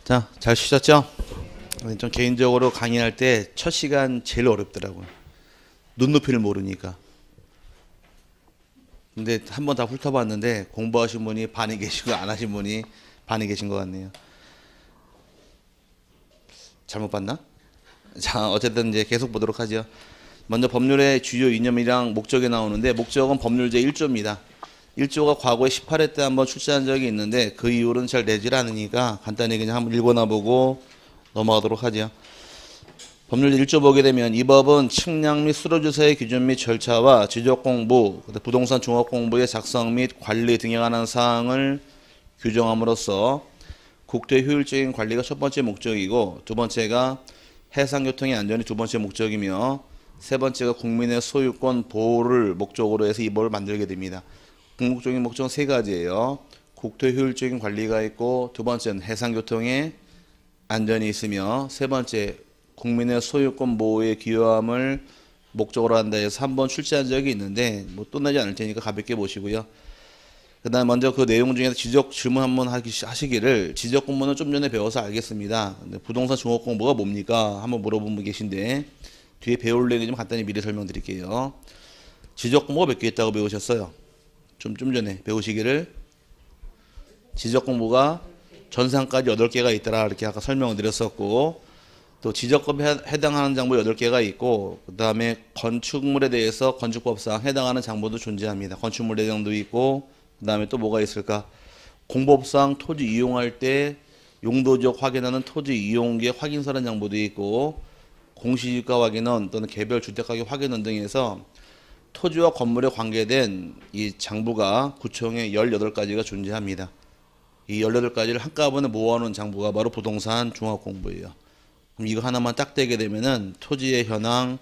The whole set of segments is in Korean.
자, 잘 쉬셨죠? 좀 개인적으로 강의할 때 첫 시간 제일 어렵더라고요. 눈높이를 모르니까. 근데 한번 다 훑어봤는데 공부하신 분이 반이 계시고 안 하신 분이 반이 계신 것 같네요. 잘못 봤나? 자, 어쨌든 이제 계속 보도록 하죠. 먼저 법률의 주요 이념이랑 목적이 나오는데 목적은 법률제 1조입니다. 1조가 과거에 18회 때 한번 출시한 적이 있는데 그 이후로는 잘 내질 않으니까 간단히 그냥 한번 읽어나 보고 넘어가도록 하죠. 법률 1조 보게 되면 이 법은 측량 및 수로조사의 기준 및 절차와 지적공부, 부동산 종합공부의 작성 및 관리 등에 관한 사항을 규정함으로써 국토의 효율적인 관리가 첫 번째 목적이고 두 번째가 해상교통의 안전이 두 번째 목적이며 세 번째가 국민의 소유권 보호를 목적으로 해서 이 법을 만들게 됩니다. 궁극적인 목적은 세 가지예요. 국토의 효율적인 관리가 있고 두 번째는 해상교통의 안전이 있으며 세 번째 국민의 소유권 보호의 기여함을 목적으로 한다 해서 한번 출시한 적이 있는데 뭐 또 나지 않을 테니까 가볍게 보시고요. 그다음 먼저 그 내용 중에서 지적 질문 한번 하시기를 지적 공부는 좀 전에 배워서 알겠습니다. 근데 부동산 종합 공부가 뭡니까? 한번 물어본 분 계신데 뒤에 배울 내용 좀 간단히 미리 설명드릴게요. 지적 공부가 몇 개 있다고 배우셨어요? 좀 전에 배우시기를 지적 공부가 전산까지 8개가 있더라 이렇게 아까 설명을 드렸었고 또 지적법에 해당하는 장부 8개가 있고 그 다음에 건축물에 대해서 건축법상 해당하는 장부도 존재합니다. 건축물 대장도 있고 그 다음에 또 뭐가 있을까? 공법상 토지 이용할 때 용도지역 확인하는 토지 이용계획 확인서라는 장부도 있고 공시지가 확인원 또는 개별 주택가격 확인원 등에서 토지와 건물에 관계된 이 장부가 구청에 18가지가 존재합니다. 이 18가지를 한꺼번에 모아놓은 장부가 바로 부동산 종합공부예요. 그럼 이거 하나만 딱 떼게 되면은 토지의 현황,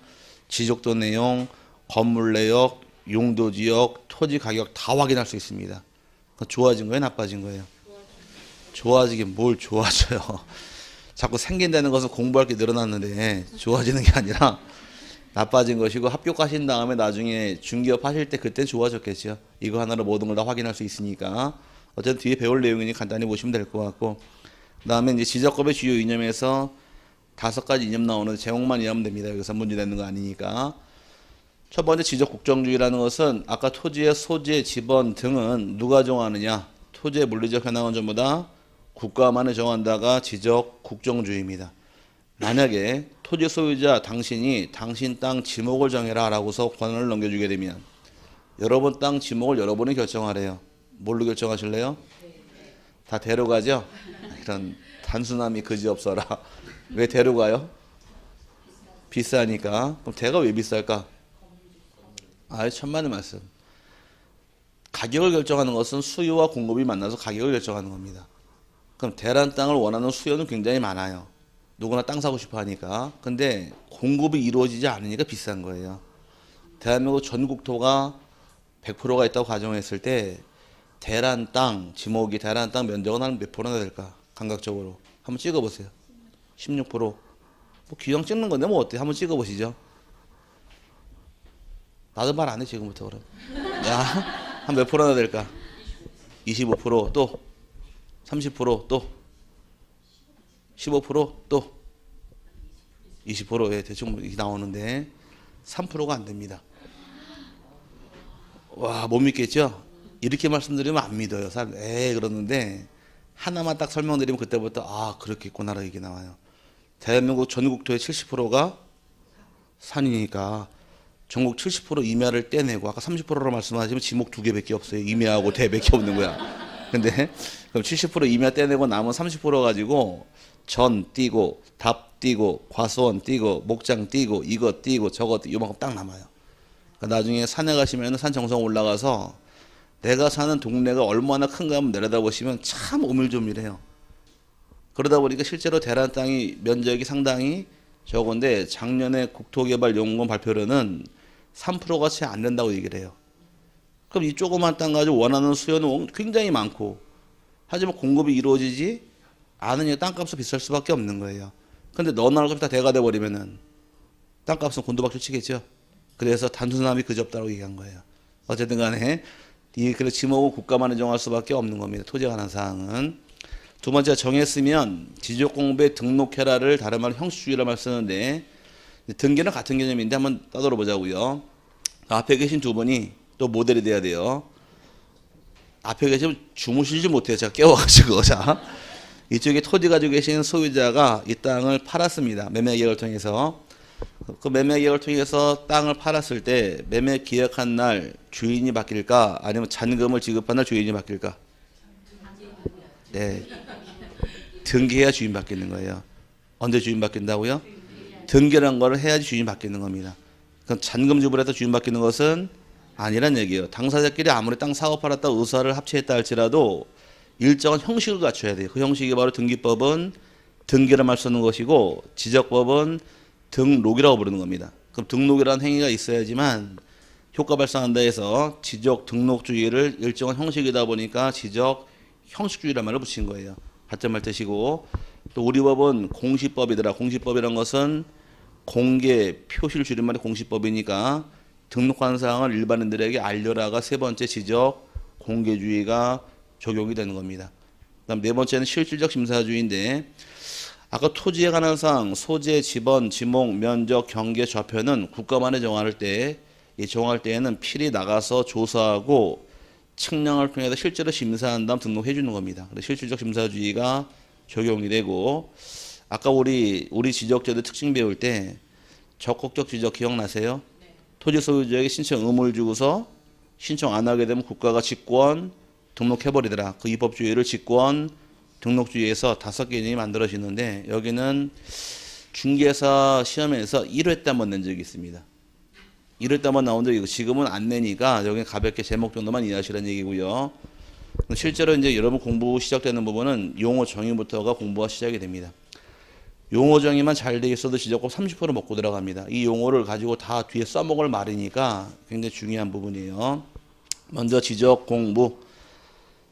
지적도 내용, 건물 내역, 용도 지역, 토지 가격 다 확인할 수 있습니다. 좋아진 거예요, 나빠진 거예요? 좋아지긴 뭘 좋아져요. 자꾸 생긴다는 것은 공부할 게 늘어났는데 좋아지는 게 아니라 나빠진 것이고 합격하신 다음에 나중에 중개업 하실 때 그때 좋아졌겠죠. 이거 하나로 모든 걸 다 확인할 수 있으니까. 어쨌든 뒤에 배울 내용이니 간단히 보시면 될 것 같고 그 다음에 이제 지적법의 주요 이념에서 5가지 이념 나오는데 제목만 이해하면 됩니다. 여기서 문제 되는 거 아니니까. 첫 번째 지적 국정주의라는 것은 아까 토지의 소재, 지번 등은 누가 정하느냐? 토지의 물리적 현황은 전부 다 국가만이 정한다가 지적 국정주의입니다. 만약에 토지 소유자 당신이 당신 땅 지목을 정해라 라고서 권한을 넘겨주게 되면 여러분 땅 지목을 여러분이 결정하래요. 뭘로 결정하실래요? 다 데려가죠? 이런 단순함이 그지없어라. 왜 데려가요? 비싸니까. 그럼 대가 왜 비쌀까? 아유, 천만의 말씀. 가격을 결정하는 것은 수요와 공급이 만나서 가격을 결정하는 겁니다. 그럼 대란 땅을 원하는 수요는 굉장히 많아요. 누구나 땅 사고 싶어 하니까. 근데 공급이 이루어지지 않으니까 비싼 거예요. 대한민국 전 국토가 100%가 있다고 가정했을 때 대란 땅, 지목이 대란 땅 면적은 한 몇 프로나 될까? 감각적으로. 한번 찍어보세요. 16%. 뭐 기왕 찍는 건데 뭐 어때? 한번 찍어보시죠. 나도 말 안 해 지금부터 그럼. 야, 한 몇 프로나 될까? 25% 또 30%또 15%또 20%에 대충 이렇게 나오는데 3%가 안 됩니다. 와, 못 믿겠죠? 이렇게 말씀드리면 안 믿어요. 그러는데 하나만 딱 설명드리면 그때부터 아, 그렇겠구나라 이게 나와요. 대한민국 전국토의 70%가 산이니까 전국 70% 임야를 떼내고 아까 30%로 말씀하시면 지목 2개밖에 없어요. 임야하고 대밖에 없는 거야. 근데 그럼 70% 임야 떼내고 남은 30% 가지고 전 띄고 답 띄고 과수원 띄고 목장 띄고 이거 띄고 저거 띄고 이만큼 딱 남아요. 그러니까 나중에 산에 가시면 산 정상 올라가서 내가 사는 동네가 얼마나 큰가 한번 내려다보시면 참 오밀조밀해요. 그러다 보니까 실제로 대란 땅이 면적이 상당히 적은데 작년에 국토개발연구원 발표로는 3%가 채 안 된다고 얘기를 해요. 그럼 이 조그만 땅 가지고 원하는 수요는 굉장히 많고 하지만 공급이 이루어지지 않으니까 땅값은 비쌀 수밖에 없는 거예요. 근데 너나 할 것 다 대가 돼버리면은 땅값은 곤두박질 치겠죠. 그래서 단순함이 그지없다고 얘기한 거예요. 어쨌든 간에 이 그래 지목은 국가만이 정할 수밖에 없는 겁니다. 토지에 관한 사항은. 두 번째 정했으면 지적공부에 등록해라를 다른 말로 형식주의라 말 쓰는데 등기는 같은 개념인데 한번 따돌아 보자고요. 앞에 계신 두 분이 또 모델이 돼야 돼요. 앞에 계시면 주무시지 못해요. 제가 깨워가지고. 자, 이쪽에 토지 가지고 계시는 소유자가 이 땅을 팔았습니다. 매매 계약을 통해서. 그 매매 계약을 통해서 땅을 팔았을 때 매매 계약한 날 주인이 바뀔까? 아니면 잔금을 지급한 날 주인이 바뀔까? 네. 등기해야 주인 바뀌는 거예요. 언제 주인 바뀐다고요? 등기란 거를 해야지 주인 바뀌는 겁니다. 그럼 잔금 지불해서 주인 바뀌는 것은 아니란 얘기예요. 당사자끼리 아무리 땅 사고 팔았다 의사를 합치했다 할지라도 일정한 형식을 갖춰야 돼요. 그 형식이 바로 등기법은 등기를 말 쓰는 것이고 지적법은 등록이라고 부르는 겁니다. 그럼 등록이라는 행위가 있어야지만 효과 발생한다 해서 지적 등록주의를 일정한 형식이다 보니까 지적 형식주의란 말을 붙인 거예요. 받점할 뜻이고 또 우리 법은 공시법이더라. 공시법이란 것은 공개 표시를 줄임말이 공시법이니까 등록한 사항을 일반인들에게 알려라가 세 번째 지적 공개주의가 적용이 되는 겁니다. 그다음 네 번째는 실질적 심사주의인데 아까 토지에 관한 사항, 소재, 지번, 지목, 면적, 경계, 좌표는 국가만에 정할 때, 이 정할 때에는 필히 나가서 조사하고 측량을 통해서 실제로 심사한 다음 등록해 주는 겁니다. 그래서 실질적 심사주의가 적용이 되고 아까 우리 지적제도 특징 배울 때 적극적 지적 기억나세요? 네. 토지 소유자에게 신청 의무를 주고서 신청 안 하게 되면 국가가 직권 등록해버리더라. 그 입법주의를 직권 등록주의에서 5개념이 만들어지는데 여기는 중개사 시험에서 1회 때 한번 낸 적이 있습니다. 1회 때 한번 나온 적이 있고 지금은 안 내니까 여기는 가볍게 제목 정도만 이해하시라는 얘기고요. 실제로 이제 여러분 공부 시작되는 부분은 용어 정의부터가 공부가 시작이 됩니다. 용어 정의만 잘 돼 있어도 지적법 30% 먹고 들어갑니다. 이 용어를 가지고 다 뒤에 써먹을 말이니까 굉장히 중요한 부분이에요. 먼저 지적 공부.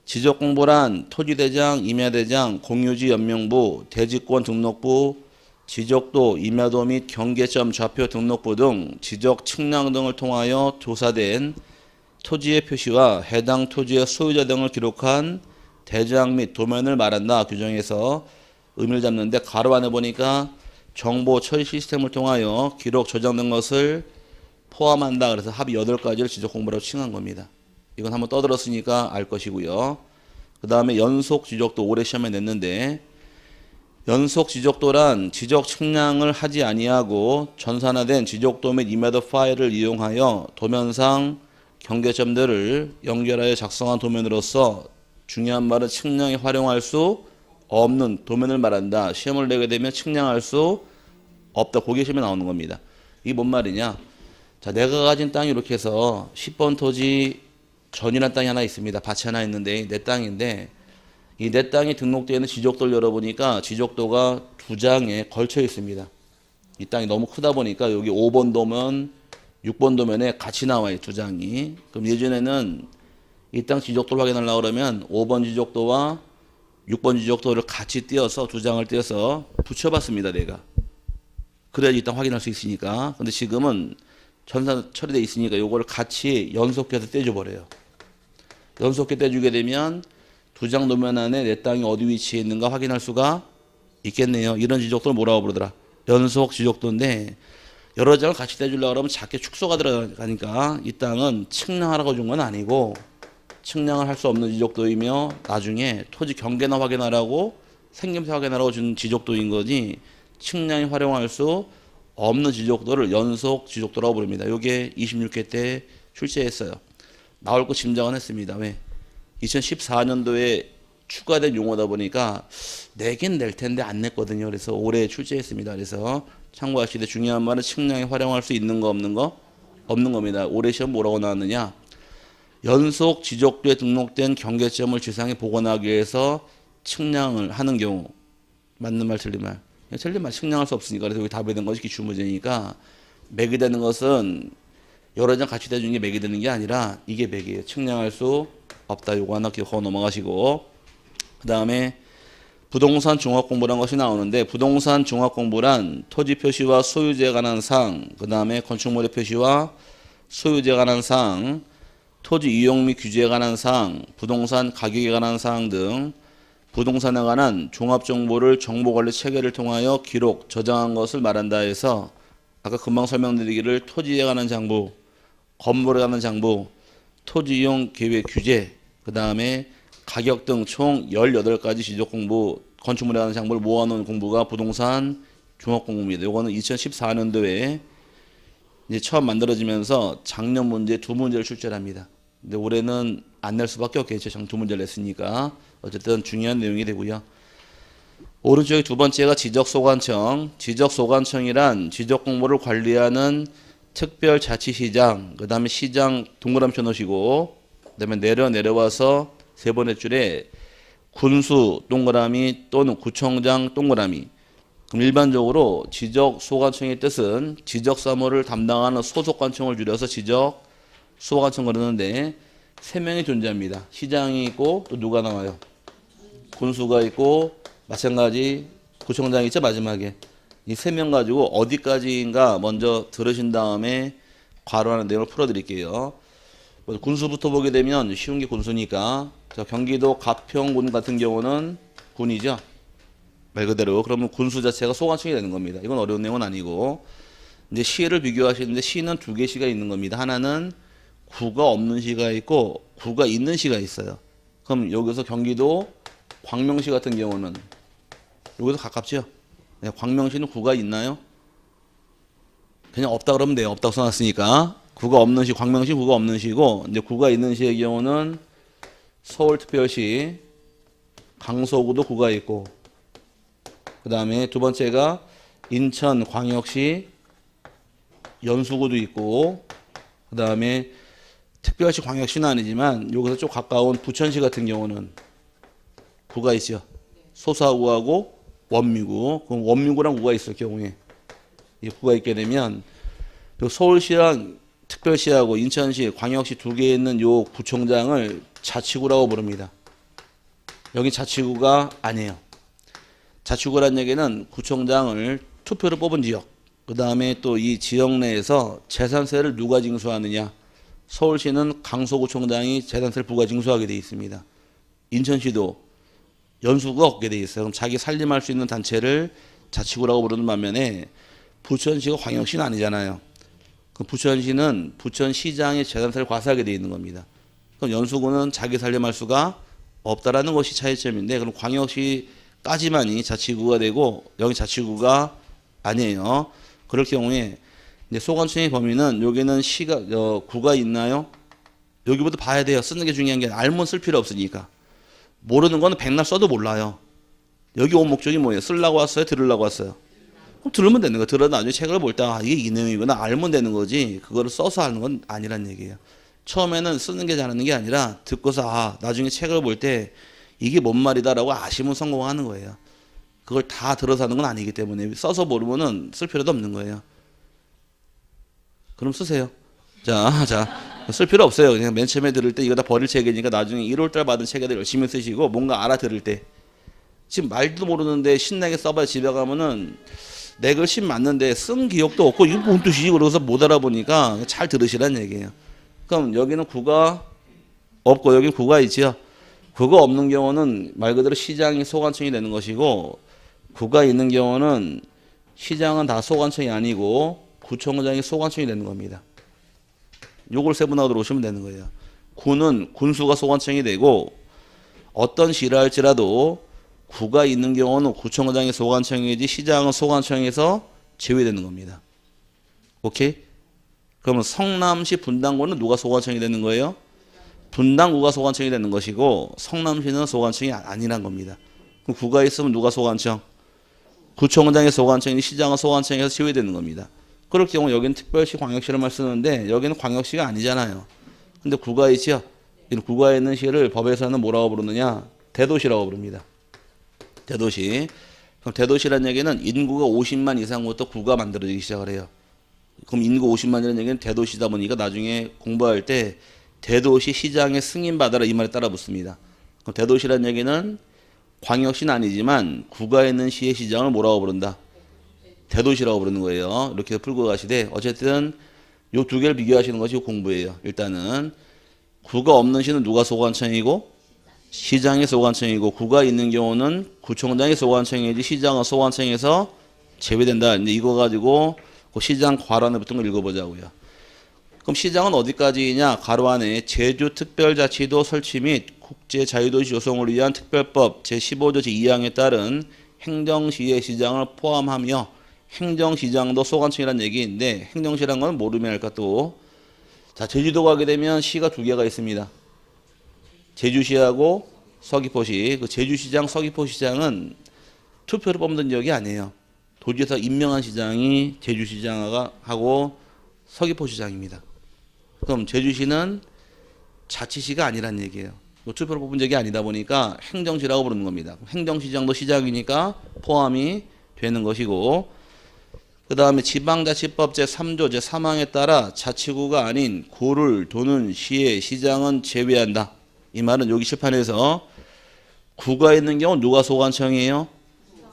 지적 공부란 토지대장, 임야대장, 공유지 연명부, 대지권 등록부, 지적도, 임야도 및 경계점, 좌표 등록부 등 지적 측량 등을 통하여 조사된 토지의 표시와 해당 토지의 소유자 등을 기록한 대장 및 도면을 말한다. 규정에서 의미를 잡는데 가로 안에 보니까 정보 처리 시스템을 통하여 기록, 저장된 것을 포함한다. 그래서 합의 8가지를 지적 공부라고 칭한 겁니다. 이건 한번 떠들었으니까 알 것이고요. 그 다음에 연속 지적도 올해 시험에 냈는데 연속 지적도란 지적 측량을 하지 아니하고 전산화된 지적도 및 임야도 파일을 이용하여 도면상 경계점들을 연결하여 작성한 도면으로서 중요한 말은 측량에 활용할 수 없는 도면을 말한다. 시험을 내게 되면 측량할 수 없다. 그게 시험에 나오는 겁니다. 이게 뭔 말이냐? 자, 내가 가진 땅이 이렇게 해서 10번 토지 전이라는 땅이 하나 있습니다. 밭이 하나 있는데 내 땅인데 이 내 땅에 등록되어 있는 지적도를 열어보니까 지적도가 2장에 걸쳐 있습니다. 이 땅이 너무 크다 보니까 여기 5번 도면, 6번 도면에 같이 나와요. 2장이. 그럼 예전에는 이 땅 지적도를 확인하려고 그러면 5번 지적도와 6번 지적도를 같이 띄어서 2장을 띄어서 붙여봤습니다. 내가. 그래야지 이 땅 확인할 수 있으니까. 근데 지금은 전산 처리되어 있으니까 요거를 같이 연속해서 떼줘버려요. 연속해 떼주게 되면 2장 도면 안에 내 땅이 어디 위치에 있는가 확인할 수가 있겠네요. 이런 지적도를 뭐라고 부르더라? 연속 지적도인데 여러 장을 같이 떼주려고 하면 작게 축소가 들어가니까 이 땅은 측량하라고 준 건 아니고 측량을 할 수 없는 지적도이며 나중에 토지 경계나 확인하라고 생김새 확인하라고 준 지적도인 거지 측량이 활용할 수 없는 지적도를 연속 지적도라고 부릅니다. 이게 26회 때 출제했어요. 나올 거 짐작은 했습니다. 왜? 2014년도에 추가된 용어다 보니까 내긴 낼 텐데 안 냈거든요. 그래서 올해 출제했습니다. 그래서 참고하시되 중요한 말은 측량에 활용할 수 있는 거 없는 거? 없는 겁니다. 올해 시험 뭐라고 나왔느냐? 연속 지적도에 등록된 경계점을 지상에 복원하기 위해서 측량을 하는 경우 맞는 말 틀린 말? 틀린 말 측량할 수 없으니까 그래서 여기 답이 된 것이 기출문제니까 맥이 되는 것은 여러 장 같이 대주는 게 맥이 되는 게 아니라 이게 맥이에요. 측량할 수 없다. 요거 하나 기억하고 넘어가시고 그 다음에 부동산 종합공부라는 것이 나오는데 부동산 종합공부란 토지 표시와 소유재에 관한 사항 그 다음에 건축물의 표시와 소유재에 관한 사항 토지 이용 및 규제에 관한 사항 부동산 가격에 관한 사항 등 부동산에 관한 종합정보를 정보관리 체계를 통하여 기록, 저장한 것을 말한다 해서 아까 금방 설명드리기를 토지에 관한 장부, 건물에 관한 장부, 토지이용 계획 규제, 그 다음에 가격 등 총 18가지 지적공부, 건축물에 관한 장부를 모아놓은 공부가 부동산 종합공부입니다. 요거는 2014년도에 이제 처음 만들어지면서 작년 문제 2문제를 출제를 합니다. 근데 올해는 안 낼 수밖에 없겠죠. 장 2문제를 냈으니까. 어쨌든 중요한 내용이 되고요. 오른쪽에 두 번째가 지적소관청. 지적소관청이란 지적공부를 관리하는 특별자치시장, 그 다음에 시장 동그라미 쳐놓으시고, 그 다음에 내려와서 세 번째 줄에 군수 동그라미 또는 구청장 동그라미. 그럼 일반적으로 지적소관청의 뜻은 지적사무를 담당하는 소속관청을 줄여서 지적소관청 그러는데 세 명이 존재합니다. 시장이 있고 또 누가 나와요? 군수가 있고 마찬가지 구청장이 있죠. 마지막에 이 세 명 가지고 어디까지인가 먼저 들으신 다음에 괄호하는 내용을 풀어드릴게요. 군수부터 보게 되면 쉬운 게 군수니까 경기도 가평군 같은 경우는 군이죠. 말 그대로. 그러면 군수 자체가 소관청이 되는 겁니다. 이건 어려운 내용은 아니고 이제 시를 비교하시는데 시는 두 개 시가 있는 겁니다. 하나는 구가 없는 시가 있고 구가 있는 시가 있어요. 그럼 여기서 경기도 광명시 같은 경우는 여기서 가깝죠. 광명시는 구가 있나요? 그냥 없다 그러면 돼요. 없다고 써놨으니까. 구가 없는 시, 광명시 구가 없는 시고 이제 구가 있는 시의 경우는 서울특별시, 강서구도 구가 있고 그 다음에 두 번째가 인천광역시, 연수구도 있고 그 다음에 특별시 광역시는 아니지만 여기서 좀 가까운 부천시 같은 경우는 구가 있죠. 소사구하고 원미구. 그럼 원미구랑 구가 있을 경우에 이 구가 있게 되면 서울시랑 특별시하고 인천시, 광역시 두 개에 있는 요 구청장을 자치구라고 부릅니다. 여기 자치구가 아니에요. 자치구란 얘기는 구청장을 투표로 뽑은 지역, 그 다음에 또 이 지역 내에서 재산세를 누가 징수하느냐. 서울시는 강서구청장이 재산세를 부과 징수하게 되어 있습니다. 인천시도 연수구가 없게 되어 있어요. 그럼 자기 살림할 수 있는 단체를 자치구라고 부르는 반면에 부천시가 광역시는 아니잖아요. 그럼 부천시는 부천시장의 재산세를 과세하게 되어 있는 겁니다. 그럼 연수구는 자기 살림할 수가 없다라는 것이 차이점인데 그럼 광역시까지만이 자치구가 되고 여기 자치구가 아니에요. 그럴 경우에 이제 소관청의 범위는 여기는 시가 구가 있나요? 여기부터 봐야 돼요. 쓰는 게 중요한 게 알면 쓸 필요 없으니까. 모르는 거는 백날 써도 몰라요. 여기 온 목적이 뭐예요? 쓰려고 왔어요? 들으려고 왔어요? 그럼 들으면 되는 거예요. 들어도 나중에 책을 볼 때 이게 이 내용이구나 알면 되는 거지 그거를 써서 하는 건 아니란 얘기예요. 처음에는 쓰는 게 잘하는 게 아니라 듣고서 나중에 책을 볼 때 이게 뭔 말이다라고 아시면 성공하는 거예요. 그걸 다 들어서 하는 건 아니기 때문에 써서 모르면은 쓸 필요도 없는 거예요. 그럼 쓰세요. 쓸 필요 없어요. 그냥 맨 처음에 들을 때 이거 다 버릴 책이니까 나중에 1월달 받은 책에다 열심히 쓰시고 뭔가 알아들을 때 지금 말도 모르는데 신나게 써봐야 집에 가면은 내 글씨 맞는데 쓴 기억도 없고 이게 뭔 뜻이지 그러고서 못 알아보니까 잘 들으시란 얘기예요. 그럼 여기는 구가 없고 여기는 구가 있지요. 구가 없는 경우는 말 그대로 시장이 소관청이 되는 것이고 구가 있는 경우는 시장은 다 소관청이 아니고 구청장이 소관청이 되는 겁니다. 요걸 세분화로 오시면 되는 거예요. 구는 군수가 소관청이 되고 어떤 시라 할지라도 구가 있는 경우는 구청장이 소관청이지 시장은 소관청에서 제외되는 겁니다. 오케이? 그러면 성남시 분당구는 누가 소관청이 되는 거예요? 분당구가 소관청이 되는 것이고 성남시는 소관청이 아니란 겁니다. 그럼 구가 있으면 누가 소관청? 구청장이 소관청이니 시장은 소관청에서 제외되는 겁니다. 그럴 경우 여기는 특별시 광역시로만 쓰는데 여기는 광역시가 아니잖아요. 근데 구가 있죠? 구가 있는 시를 법에서는 뭐라고 부르느냐? 대도시라고 부릅니다. 대도시. 그럼 대도시란 얘기는 인구가 50만 이상부터 구가 만들어지기 시작을 해요. 그럼 인구 50만이라는 얘기는 대도시다 보니까 나중에 공부할 때 대도시 시장의 승인받아라 이 말에 따라 붙습니다. 그럼 대도시란 얘기는 광역시는 아니지만 구가 있는 시의 시장을 뭐라고 부른다? 대도시라고 부르는 거예요. 이렇게 풀고 가시되 어쨌든 요 두 개를 비교하시는 것이 공부예요. 일단은 구가 없는 시는 누가 소관청이고 시장이 소관청이고 구가 있는 경우는 구청장이 소관청이지 시장은 소관청에서 제외된다. 이제 이거 가지고 그 시장 괄호 안에 붙은 걸 읽어보자고요. 그럼 시장은 어디까지냐? 괄호 안에 제주특별자치도 설치 및 국제자유도시 조성을 위한 특별법 제15조 제2항에 따른 행정시의 시장을 포함하며 행정시장도 소관청이라는 얘기인데 행정시라는 건 모르면 할까 또. 자, 제주도 가게 되면 시가 두 개가 있습니다. 제주시하고 서귀포시. 그 제주시장, 서귀포시장은 투표를 뽑는 적이 아니에요. 도지에서 임명한 시장이 제주시장하고 서귀포시장입니다. 그럼 제주시는 자치시가 아니란 얘기예요. 투표를 뽑은 적이 아니다 보니까 행정시라고 부르는 겁니다. 행정시장도 시장이니까 포함이 되는 것이고, 그 다음에 지방자치법 제3조 제3항에 따라 자치구가 아닌 구를 도는 시의 시장은 제외한다. 이 말은 여기 칠판에서 구가 있는 경우 누가 소관청이에요?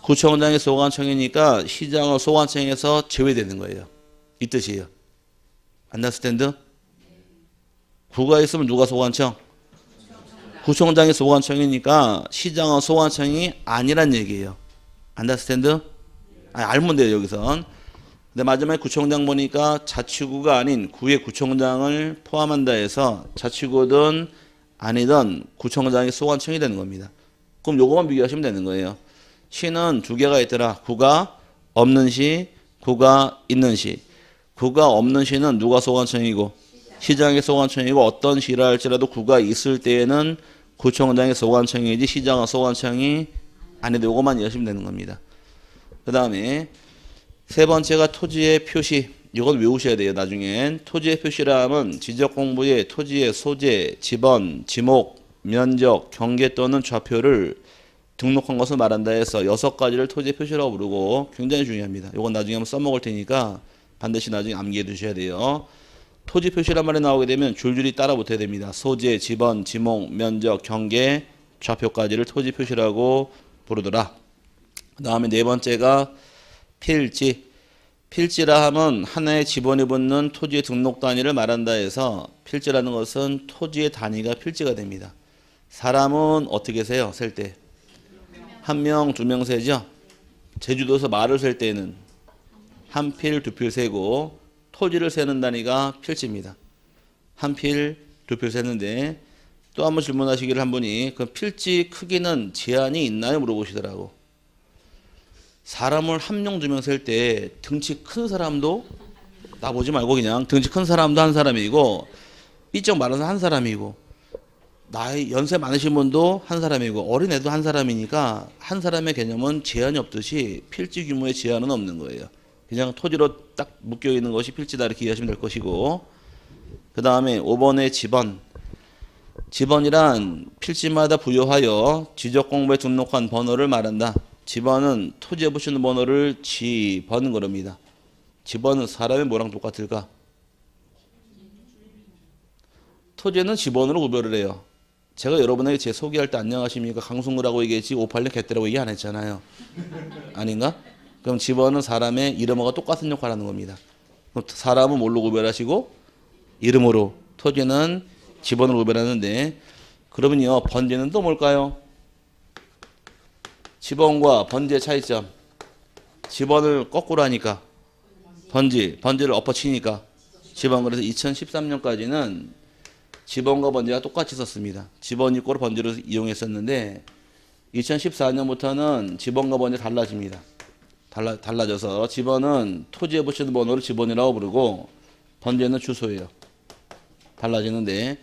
구청장이 소관청이니까 시장은 소관청에서 제외되는 거예요. 이 뜻이에요. 안다스탠드? 구가 있으면 누가 소관청? 구청장이 소관청이니까 시장은 소관청이 아니란 얘기예요. 안다스탠드? 알면 돼요, 여기선. 근데 마지막에 구청장 보니까 자치구가 아닌 구의 구청장을 포함한다 해서 자치구든 아니든 구청장이 소관청이 되는 겁니다. 그럼 요거만 비교하시면 되는 거예요. 시는 두 개가 있더라. 구가 없는 시, 구가 있는 시. 구가 없는 시는 누가 소관청이고 시장이 소관청이고 어떤 시라 할지라도 구가 있을 때에는 구청장이 소관청이지 시장은 소관청이 아닌데 요거만 이해하시면 되는 겁니다. 그 다음에 세 번째가 토지의 표시. 이건 외우셔야 돼요. 나중엔 토지의 표시라 하면 지적공부의 토지의 소재, 지번, 지목, 면적, 경계 또는 좌표를 등록한 것을 말한다 해서 6가지를 토지의 표시라고 부르고 굉장히 중요합니다. 이건 나중에 한번 써먹을 테니까 반드시 나중에 암기해 두셔야 돼요. 토지 표시란 말이 나오게 되면 줄줄이 따라 붙어야 됩니다. 소재, 지번, 지목, 면적, 경계, 좌표까지를 토지 표시라고 부르더라. 그 다음에 네 번째가 필지. 필지라 하면 하나의 지번이 붙는 토지의 등록 단위를 말한다 해서 필지라는 것은 토지의 단위가 필지가 됩니다. 사람은 어떻게 세요? 셀 때. 한 명, 두 명 세죠? 제주도에서 말을 셀 때는 한 필, 두 필 세고 토지를 세는 단위가 필지입니다. 한 필, 두 필 세는데 또 한 번 질문하시기를 한 분이 그 필지 크기는 제한이 있나요? 물어보시더라고. 사람을 한 명, 두 명 셀 때 등치 큰 사람도 나보지 말고 그냥 등치 큰 사람도 한 사람이고 삐쩍 말아서 한 사람이고 나이 연세 많으신 분도 한 사람이고 어린애도 한 사람이니까 한 사람의 개념은 제한이 없듯이 필지 규모의 제한은 없는 거예요. 그냥 토지로 딱 묶여 있는 것이 필지다 이렇게 이해하시면 될 것이고, 그 다음에 5번의 지번. 지번이란 필지마다 부여하여 지적공부에 등록한 번호를 말한다. 지번은 토지에 붙이는 번호를 지번 그럽니다. 지번은 사람의 뭐랑 똑같을까? 토지는 지번으로 구별을 해요. 제가 여러분에게 제 소개할 때 안녕하십니까 강승구라고 얘기했지 586 개떼라고 얘기 안 했잖아요. 아닌가? 그럼 지번은 사람의 이름과 똑같은 역할을 하는 겁니다. 그럼 사람은 뭘로 구별하시고 이름으로, 토지는 지번으로 구별하는데, 그러면요 번지는 또 뭘까요? 지번과 번지의 차이점. 지번을 거꾸로 하니까 번지를 엎어치니까 지번. 그래서 2013년까지는 지번과 번지가 똑같이 썼습니다. 지번 이꼬르 번지를 이용했었는데 2014년부터는 지번과 번지 달라집니다. 달라져서 지번은 토지에 붙이는 번호를 지번이라고 부르고 번지는 주소예요. 달라지는데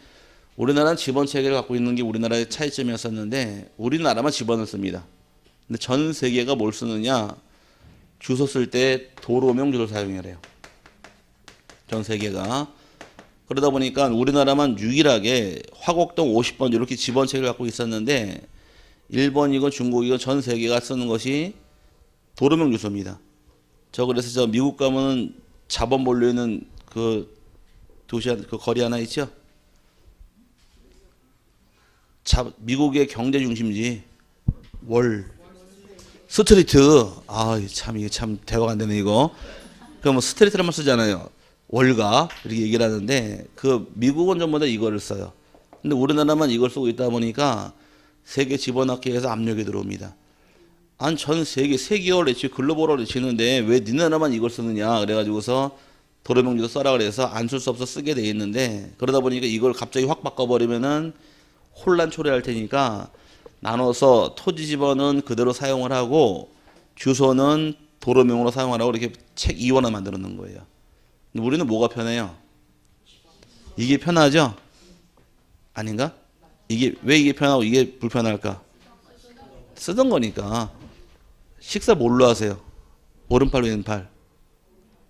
우리나라는 지번 체계를 갖고 있는 게 우리나라의 차이점이었었는데 우리나라만 지번을 씁니다. 근데 전 세계가 뭘 쓰느냐? 주소 쓸 때 도로명 주소를 사용해요. 전 세계가. 그러다 보니까 우리나라만 유일하게 화곡동 50번 이렇게 지번책을 갖고 있었는데 일본이건 중국이건 전 세계가 쓰는 것이 도로명 주소입니다. 그래서 저 미국 가면은 자본 몰려 있는 그 도시 그 거리 하나 있죠? 미국의 경제 중심지 스트리트. 이게 참 대화가 안 되네 이거. 그럼 스트리트라만 쓰잖아요. 월가 이렇게 얘기를 하는데 그 미국은 전부 다 이거를 써요. 근데 우리나라만 이걸 쓰고 있다 보니까 세계 집어넣기 해서 압력이 들어옵니다. 한 전 세계 3개월 내치 글로벌어를 치는데 왜 니네나만 이걸 쓰느냐 그래가지고서 도로명지도 써라 그래서 안 쓸 수 없어 쓰게 돼 있는데, 그러다 보니까 이걸 갑자기 확 바꿔버리면은 혼란 초래할 테니까 나눠서 토지 지번은 그대로 사용을 하고 주소는 도로명으로 사용하라고 이렇게 책 2원을 만들어 놓은 거예요. 근데 우리는 뭐가 편해요? 이게 편하죠? 아닌가? 왜 이게 편하고 이게 불편할까? 쓰던 거니까. 식사 뭘로 하세요? 오른팔 왼팔.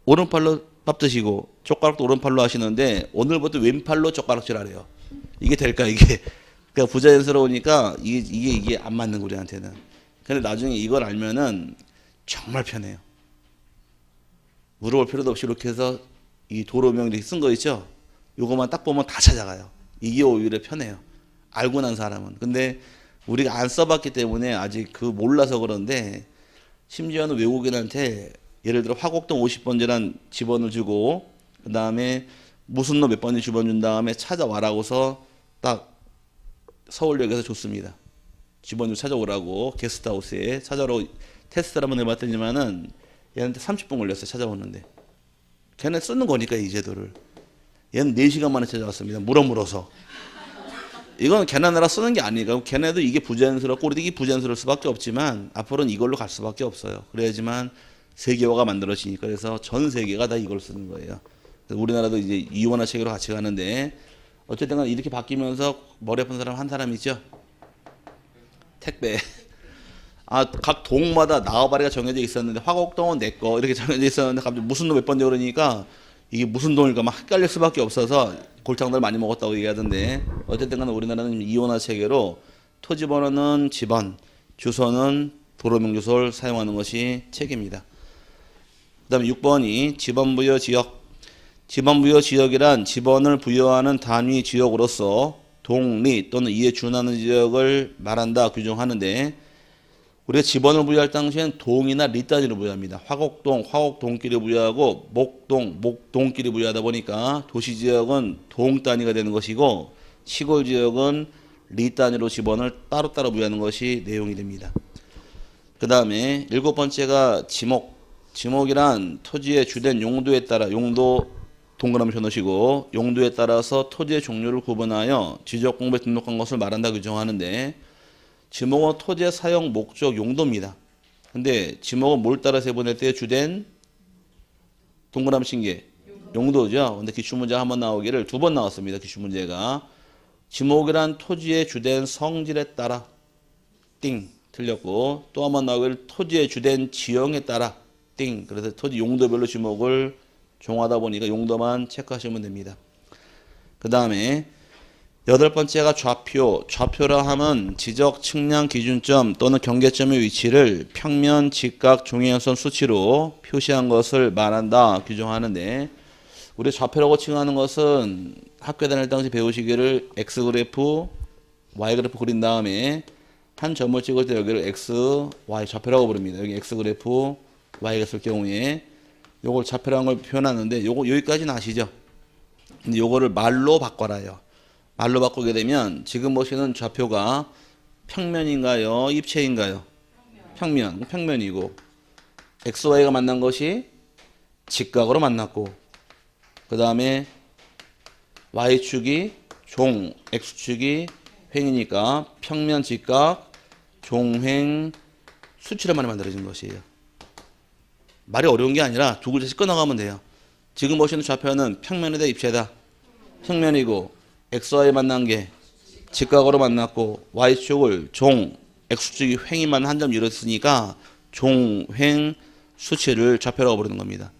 오른팔로 밥 드시고 젓가락도 오른팔로 하시는데 오늘부터 왼팔로 젓가락질 하래요. 이게 될까 이게? 그러니까 부자연스러우니까 이게 안 맞는 우리한테는. 근데 나중에 이걸 알면은 정말 편해요. 물어볼 필요도 없이 이렇게 해서 이 도로명 이렇게 쓴 거 있죠? 요거만 딱 보면 다 찾아가요. 이게 오히려 편해요. 알고 난 사람은. 근데 우리가 안 써봤기 때문에 아직 그 몰라서 그런데, 심지어는 외국인한테 예를 들어 화곡동 50번지란 집원을 주고 그 다음에 무슨 로 몇 번지 집원 준 다음에 찾아와라고서 딱 서울역에서 줬습니다. 집원을 찾아오라고 게스트하우스에 찾아오라고 테스트를 한번 해봤더니만은 얘한테 30분 걸렸어요. 찾아오는데. 걔네 쓰는 거니까 이 제도를. 얘는 4시간 만에 찾아왔습니다. 물어서. 이건 걔네 나라 쓰는 게 아니고 걔네도 이게 부자연스럽고 우리도 이게 부자연스러울 수밖에 없지만 앞으로는 이걸로 갈 수밖에 없어요. 그래야지만 세계화가 만들어지니까. 그래서 전 세계가 다 이걸 쓰는 거예요. 우리나라도 이제 이원화 체계로 같이 가는데 어쨌든 간 이렇게 바뀌면서 머리 아픈 사람 한 사람 있죠? 택배. 각 동마다 나와바리가 정해져 있었는데 화곡동은 내 거 이렇게 정해져 있었는데 갑자기 무슨 동 몇 번째 그러니까 이게 무슨 동일까 막 헷갈릴 수밖에 없어서 골탕들 많이 먹었다고 얘기하던데, 어쨌든 간에 우리나라는 이원화 체계로 토지 번호는 집원, 주소는 도로명주소를 사용하는 것이 체계입니다. 그 다음에 6번이 지번부여 지역. 지번부여 지역이란 지번을 부여하는 단위 지역으로서 동리 또는 이에 준하는 지역을 말한다 규정하는데, 우리가 지번을 부여할 당시에는 동이나 리 단위로 부여합니다. 화곡동, 화곡동끼리 부여하고 목동, 목동끼리 부여하다 보니까 도시지역은 동 단위가 되는 것이고 시골지역은 리 단위로 지번을 따로따로 부여하는 것이 내용이 됩니다. 그 다음에 7번째가 지목. 지목이란 토지의 주된 용도에 따라, 용도 동그라미 쳐놓으시고 용도에 따라서 토지의 종류를 구분하여 지적공부에 등록한 것을 말한다 규정하는데, 지목은 토지의 사용 목적 용도입니다. 근데 지목은 뭘 따라 세분할 때 주된 동그라미 친 게 용도죠. 근데 기출문제 한번 나오기를 2번 나왔습니다. 기출문제가 지목이란 토지의 주된 성질에 따라 띵 틀렸고, 또 한번 나오기를 토지의 주된 지형에 따라 띵. 그래서 토지 용도별로 지목을 정하다 보니까 용도만 체크하시면 됩니다. 그 다음에 8번째가 좌표. 좌표라 하면 지적 측량 기준점 또는 경계점의 위치를 평면, 직각, 종이연선 수치로 표시한 것을 말한다 규정하는데, 우리 좌표라고 칭하는 것은 학교 다닐 당시 배우시기를 X그래프, Y그래프 그린 다음에 한 점을 찍을 때 여기를 X, Y 좌표라고 부릅니다. 여기 X그래프, Y가 있을 경우에 요걸 좌표라는 걸 표현하는데, 요거 여기까지는 아시죠? 근데 요거를 말로 바꿔라요. 말로 바꾸게 되면 지금 보시는 좌표가 평면인가요? 입체인가요? 평면. 평면이고 XY가 만난 것이 직각으로 만났고, 그 다음에 Y축이 종, X축이 횡이니까 평면, 직각, 종횡, 수치란 말이 만들어진 것이에요. 말이 어려운 게 아니라 두 글자씩 끊어가면 돼요. 지금 보시는 좌표는 평면이다 입체다? 평면이고 XY 만난 게 직각으로 만났고 Y축을 종, X축이 횡이만 한 점 이뤘으니까 종, 횡, 수치를 좌표라고 부르는 겁니다.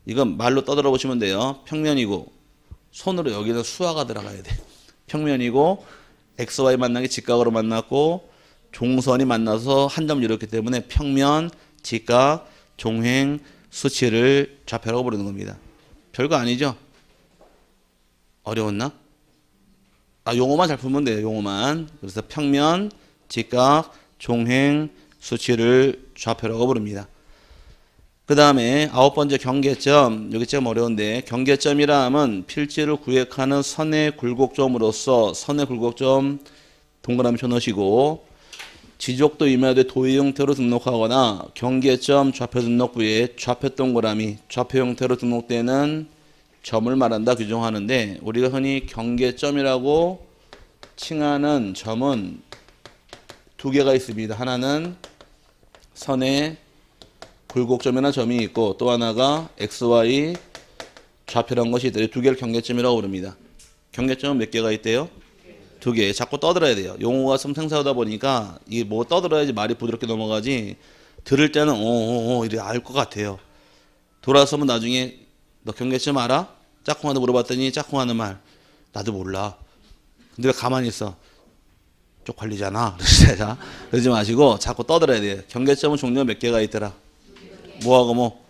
이건 말로 떠들어 보시면 돼요. 평면이고 손으로 여기는 수화가 들어가야 돼. 평면이고 XY 만난 게 직각으로 만났고 종선이 만나서 한 점 이뤘기 때문에 평면, 직각, 종횡, 수치를 좌표라고 부르는 겁니다. 별거 아니죠? 어려웠나? 용어만 잘 풀면 돼요. 용어만. 그래서 평면, 직각, 종횡, 수치를 좌표라고 부릅니다. 그 다음에 9번째 경계점. 여기 좀 어려운데, 경계점이라 하면 필지를 구획하는 선의 굴곡점으로서 선의 굴곡점 동그라미 쳐넣으시고 지적도 임야대 도의 형태로 등록하거나 경계점 좌표 등록부에 좌표 동그라미 좌표 형태로 등록되는 점을 말한다 규정하는데 우리가 흔히 경계점이라고 칭하는 점은 두 개가 있습니다. 하나는 선의 굴곡점이나 점이 있고 또 하나가 XY 좌표라는 것이 있대요. 두 개를 경계점이라고 부릅니다. 경계점은 몇 개가 있대요? 두 개. 자꾸 떠들어야 돼요. 용어가 좀 생소하다 보니까 이게 뭐 떠들어야지 말이 부드럽게 넘어가지 들을 때는 이래 알 것 같아요. 돌아서면 나중에 너 경계점 알아? 짝꿍한테 물어봤더니 짝꿍하는 말 나도 몰라. 근데 왜 가만히 있어? 쪽팔리잖아. 그러지 마시고 자꾸 떠들어야 돼요. 경계점은 종류가 몇 개가 있더라? 뭐하고 뭐?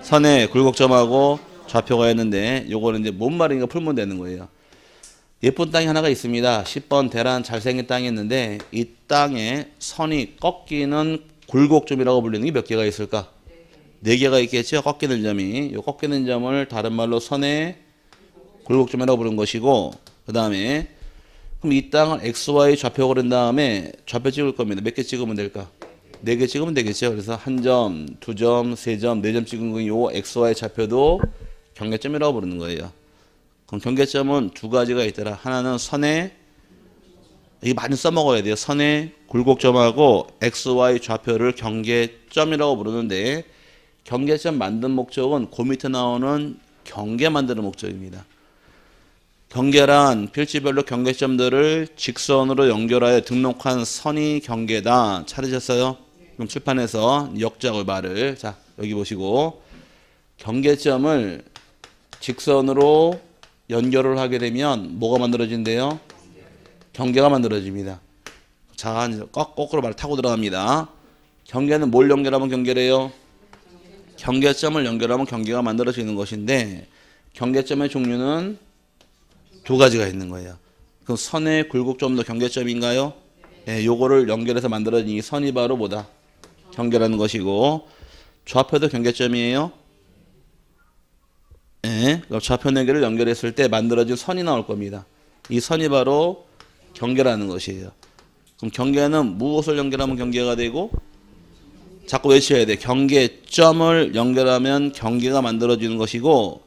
선의 굴곡점하고 좌표가 있는데 요거는 이제 뭔 말인가 풀면 되는 거예요. 예쁜 땅이 하나가 있습니다. 10번 대란 잘생긴 땅이 있는데 이 땅에 선이 꺾이는 굴곡점이라고 불리는 게 몇 개가 있을까? 4개가 있겠죠. 꺾이는 점이. 이 꺾이는 점을 다른 말로 선의 굴곡점이라고 부르는 것이고 그 다음에 그럼 이 땅을 XY 좌표 그린 다음에 좌표 찍을 겁니다. 몇 개 찍으면 될까? 4개 찍으면 되겠죠. 그래서 1점, 2점, 3점, 4점 찍은 거 요 XY 좌표도 경계점이라고 부르는 거예요. 그럼 경계점은 두 가지가 있더라. 하나는 선의 이게 많이 써먹어야 돼요. 선의 굴곡점하고 XY 좌표를 경계점이라고 부르는데 경계점 만든 목적은 그 밑에 나오는 경계 만드는 목적입니다. 경계란 필지별로 경계점들을 직선으로 연결하여 등록한 선이 경계다. 찾으셨어요? 그럼 출판에서 역작의 말을 자 여기 보시고 경계점을 직선으로 연결을 하게 되면 뭐가 만들어진대요? 경계가 만들어집니다. 자, 거꾸로 말 타고 들어갑니다. 경계는 뭘 연결하면 경계래요? 경계점을 연결하면 경계가 만들어지는 것인데 경계점의 종류는 두 가지가 있는 거예요. 그럼 선의 굴곡점도 경계점인가요? 예, 요거를 연결해서 만들어진 이 선이 바로 뭐다? 경계라는 것이고 좌표도 경계점이에요. 예, 좌표 4개를 연결했을 때 만들어진 선이 나올 겁니다. 이 선이 바로 경계라는 것이에요. 그럼 경계는 무엇을 연결하면 경계가 되고 자꾸 외쳐야 돼. 경계점을 연결하면 경계가 만들어지는 것이고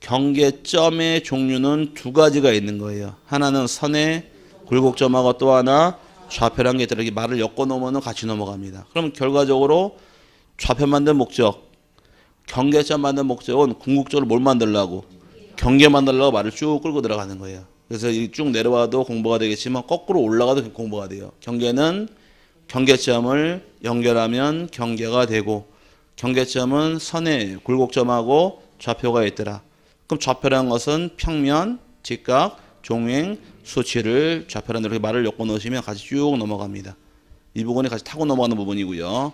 경계점의 종류는 두 가지가 있는 거예요. 하나는 선의 굴곡점하고 또 하나 좌표라는 게 이렇게 말을 엮어 놓으면 같이 넘어갑니다. 그럼 결과적으로 좌표 만든 목적, 경계점 만든 목적은 궁극적으로 뭘 만들려고? 경계 만들려고 말을 쭉 끌고 들어가는 거예요. 그래서 쭉 내려와도 공부가 되겠지만 거꾸로 올라가도 공부가 돼요. 경계는 경계점을 연결하면 경계가 되고 경계점은 선의 굴곡점하고 좌표가 있더라. 그럼 좌표라는 것은 평면, 직각, 종횡, 수치를 좌표라는 이렇게 말을 엮어 놓으시면 같이 쭉 넘어갑니다. 이 부분이 같이 타고 넘어가는 부분이고요.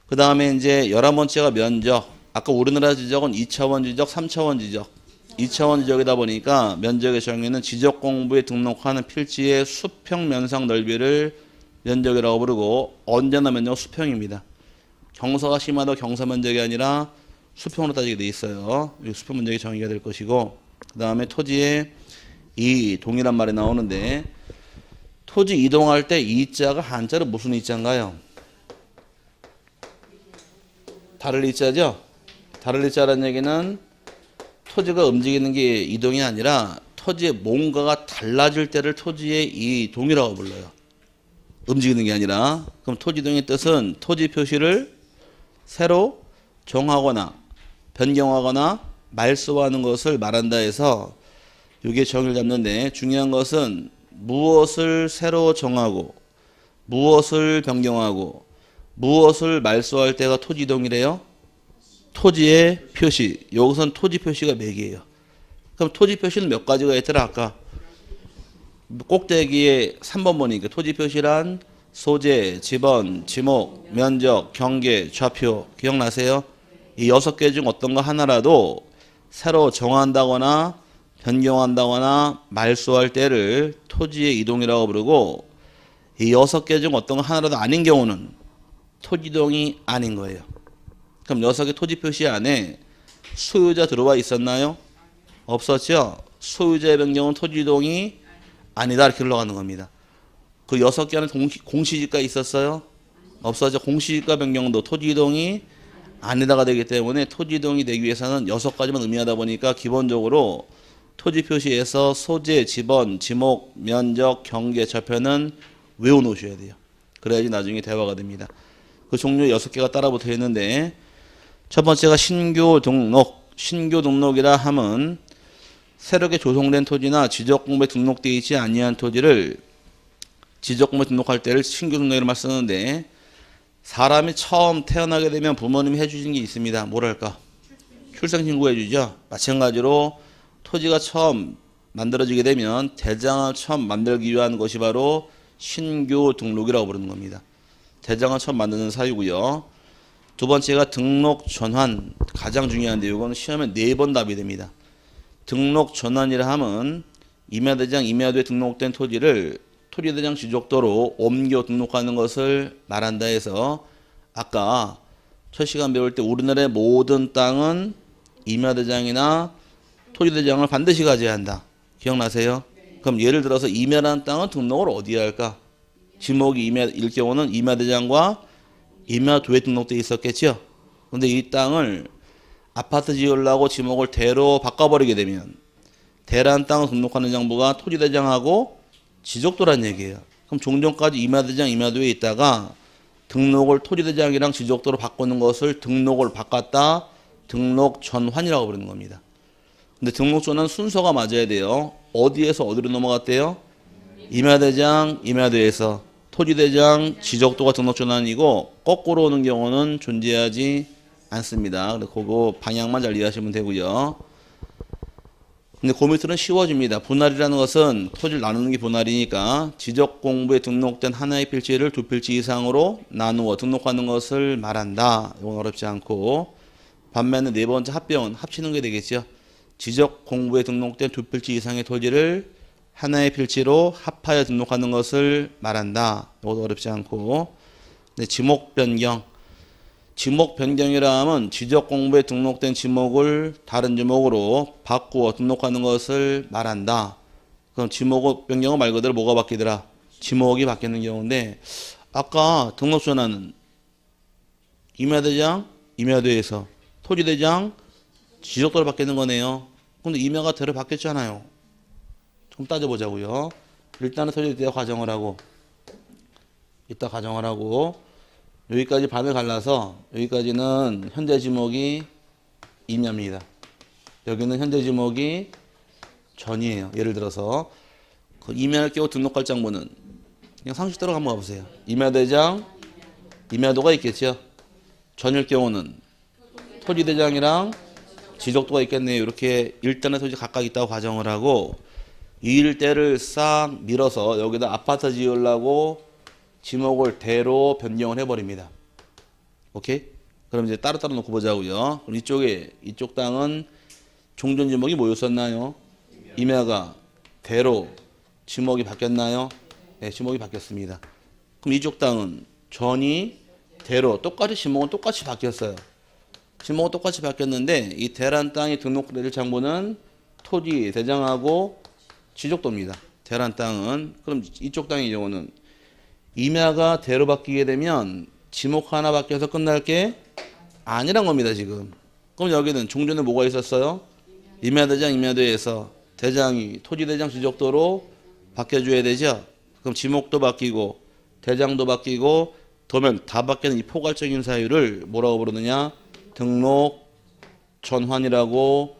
그 다음에 이제 11번째가 면적. 아까 우리나라 지적은 2차원 지적, 3차원 지적. 2차원 지적이다 보니까 면적의 정의는 지적 공부에 등록하는 필지의 수평 면상 넓이를 면적이라고 부르고 언제나 면적은 수평입니다. 경사가 심하다 경사 면적이 아니라 수평으로 따지게 돼 있어요. 수평 면적이 정의가 될 것이고 그 다음에 토지에 이동이란 말이 나오는데 토지 이동할 때 이자가 한자로 무슨 이자인가요? 다를 이자죠? 다를 이자라는 얘기는 토지가 움직이는 게 이동이 아니라 토지의 뭔가가 달라질 때를 토지의 이동이라고 불러요. 움직이는 게 아니라. 그럼 토지 이동의 뜻은 토지 표시를 새로 정하거나 변경하거나 말소하는 것을 말한다 해서 이게 정의를 잡는데 중요한 것은 무엇을 새로 정하고 무엇을 변경하고 무엇을 말소할 때가 토지 이동이래요? 토지의 표시. 여기서는 토지 표시가 몇 개예요? 그럼 토지 표시는 몇 가지가 있더라 아까? 꼭대기에 3번 보니까 토지 표시란 소재, 지번, 지목, 면적, 경계, 좌표 기억나세요? 이 6개 중 어떤 거 하나라도 새로 정한다거나 변경한다거나 말소할 때를 토지의 이동이라고 부르고 이 6개 중 어떤 거 하나라도 아닌 경우는 토지 이동이 아닌 거예요. 그럼 6개 토지 표시 안에 소유자 들어와 있었나요? 없었죠? 소유자의 변경은 토지 이동이 아니다 이렇게 흘러가는 겁니다. 그 6개는 공시지가 있었어요? 없어져. 공시지가 변경도 토지 이동이 아니다가 되기 때문에 토지 이동이 되기 위해서는 6가지만 의미하다 보니까 기본적으로 토지 표시에서 소재, 지번, 지목, 면적, 경계, 저편은 외워놓으셔야 돼요. 그래야지 나중에 대화가 됩니다. 그 종류 6개가 따라 붙어 있는데 첫 번째가 신규 등록. 신규 등록이라 함은 새롭게 조성된 토지나 지적공부에 등록되어 있지 아니한 토지를 지적공부에 등록할 때를 신규 등록이라고 쓰는데 사람이 처음 태어나게 되면 부모님이 해주신 게 있습니다. 뭐랄까? 출생신고 해주죠. 마찬가지로 토지가 처음 만들어지게 되면 대장을 처음 만들기 위한 것이 바로 신규 등록이라고 부르는 겁니다. 대장을 처음 만드는 사유고요. 두 번째가 등록 전환. 가장 중요한데 이거는 시험에 4번 답이 됩니다. 등록 전환이라 함은 임야대장, 임야도에 등록된 토지를 토지대장 지적도로 옮겨 등록하는 것을 말한다 해서 아까 첫 시간 배울 때 우리나라의 모든 땅은 임야대장이나 토지대장을 반드시 가져야 한다. 기억나세요? 그럼 예를 들어서 임야라는 땅은 등록을 어디에 할까? 지목이 임야일 경우는 임야대장과 임야도에 등록되어 있었겠죠. 근데 이 땅을 아파트 지으려고 지목을 대로 바꿔버리게 되면 대란 땅을 등록하는 장부가 토지대장하고 지적도란 얘기예요. 그럼 종전까지 임야대장, 임야도에 있다가 등록을 토지대장이랑 지적도로 바꾸는 것을 등록을 바꿨다, 등록 전환이라고 부르는 겁니다. 근데 등록 전환 순서가 맞아야 돼요. 어디에서 어디로 넘어갔대요? 임야대장, 임야도에서 토지대장, 지적도가 등록 전환이고 거꾸로 오는 경우는 존재하지 않습니다. 그거 방향만 잘 이해하시면 되고요. 근데 그 밑으로는 쉬워집니다. 분할이라는 것은 토지를 나누는 게 분할이니까 지적 공부에 등록된 하나의 필지를 2필지 이상으로 나누어 등록하는 것을 말한다. 이건 어렵지 않고 반면에 네 번째 합병은 합치는 게 되겠죠. 지적 공부에 등록된 2필지 이상의 토지를 하나의 필지로 합하여 등록하는 것을 말한다. 이것도 어렵지 않고. 근데 지목 변경. 지목 변경이라 하면 지적 공부에 등록된 지목을 다른 지목으로 바꾸어 등록하는 것을 말한다. 그럼 지목 변경은 말 그대로 뭐가 바뀌더라? 지목이 바뀌는 경우인데 아까 등록 전환은 임야대장, 임야도에서 토지대장, 지적도로 바뀌는 거네요. 근데 임야가 대로 바뀌었잖아요. 좀 따져보자고요. 일단은 토지대장 가정을 하고 이따 가정을 하고 여기까지 반을 갈라서 여기까지는 현재 지목이 임야입니다. 여기는 현재 지목이 전이에요. 예를 들어서 그 임야를 끼고 등록할 장부는 그냥 상식대로 한번 가보세요. 임야대장, 임야도가 있겠죠. 전일 경우는 토지대장이랑 지적도가 있겠네요. 이렇게 일단의 토지 각각 있다고 가정을 하고 이 일대를 싹 밀어서 여기다 아파트 지으려고 지목을 대로 변경을 해버립니다. 오케이? 그럼 이제 따로따로 놓고 보자고요. 그럼 이쪽 땅은 종전 지목이 뭐였었나요? 임야가 대로 지목이 바뀌었나요? 네, 지목이 바뀌었습니다. 그럼 이쪽 땅은 전이 대로 똑같이 지목은 똑같이 바뀌었어요. 지목은 똑같이 바뀌었는데 이 대란 땅이 등록될 장부는 토지 대장하고 지적도입니다. 대란 땅은 그럼 이쪽 땅의 경우는 임야가 대로 바뀌게 되면 지목 하나 바뀌어서 끝날 게 아니란 겁니다. 지금. 그럼 여기는 종전에 뭐가 있었어요? 임야대장, 임야도에서 대장이 토지대장 지적도로 바뀌어줘야 되죠. 그럼 지목도 바뀌고 대장도 바뀌고 도면 다 바뀌는 이 포괄적인 사유를 뭐라고 부르느냐? 등록 전환이라고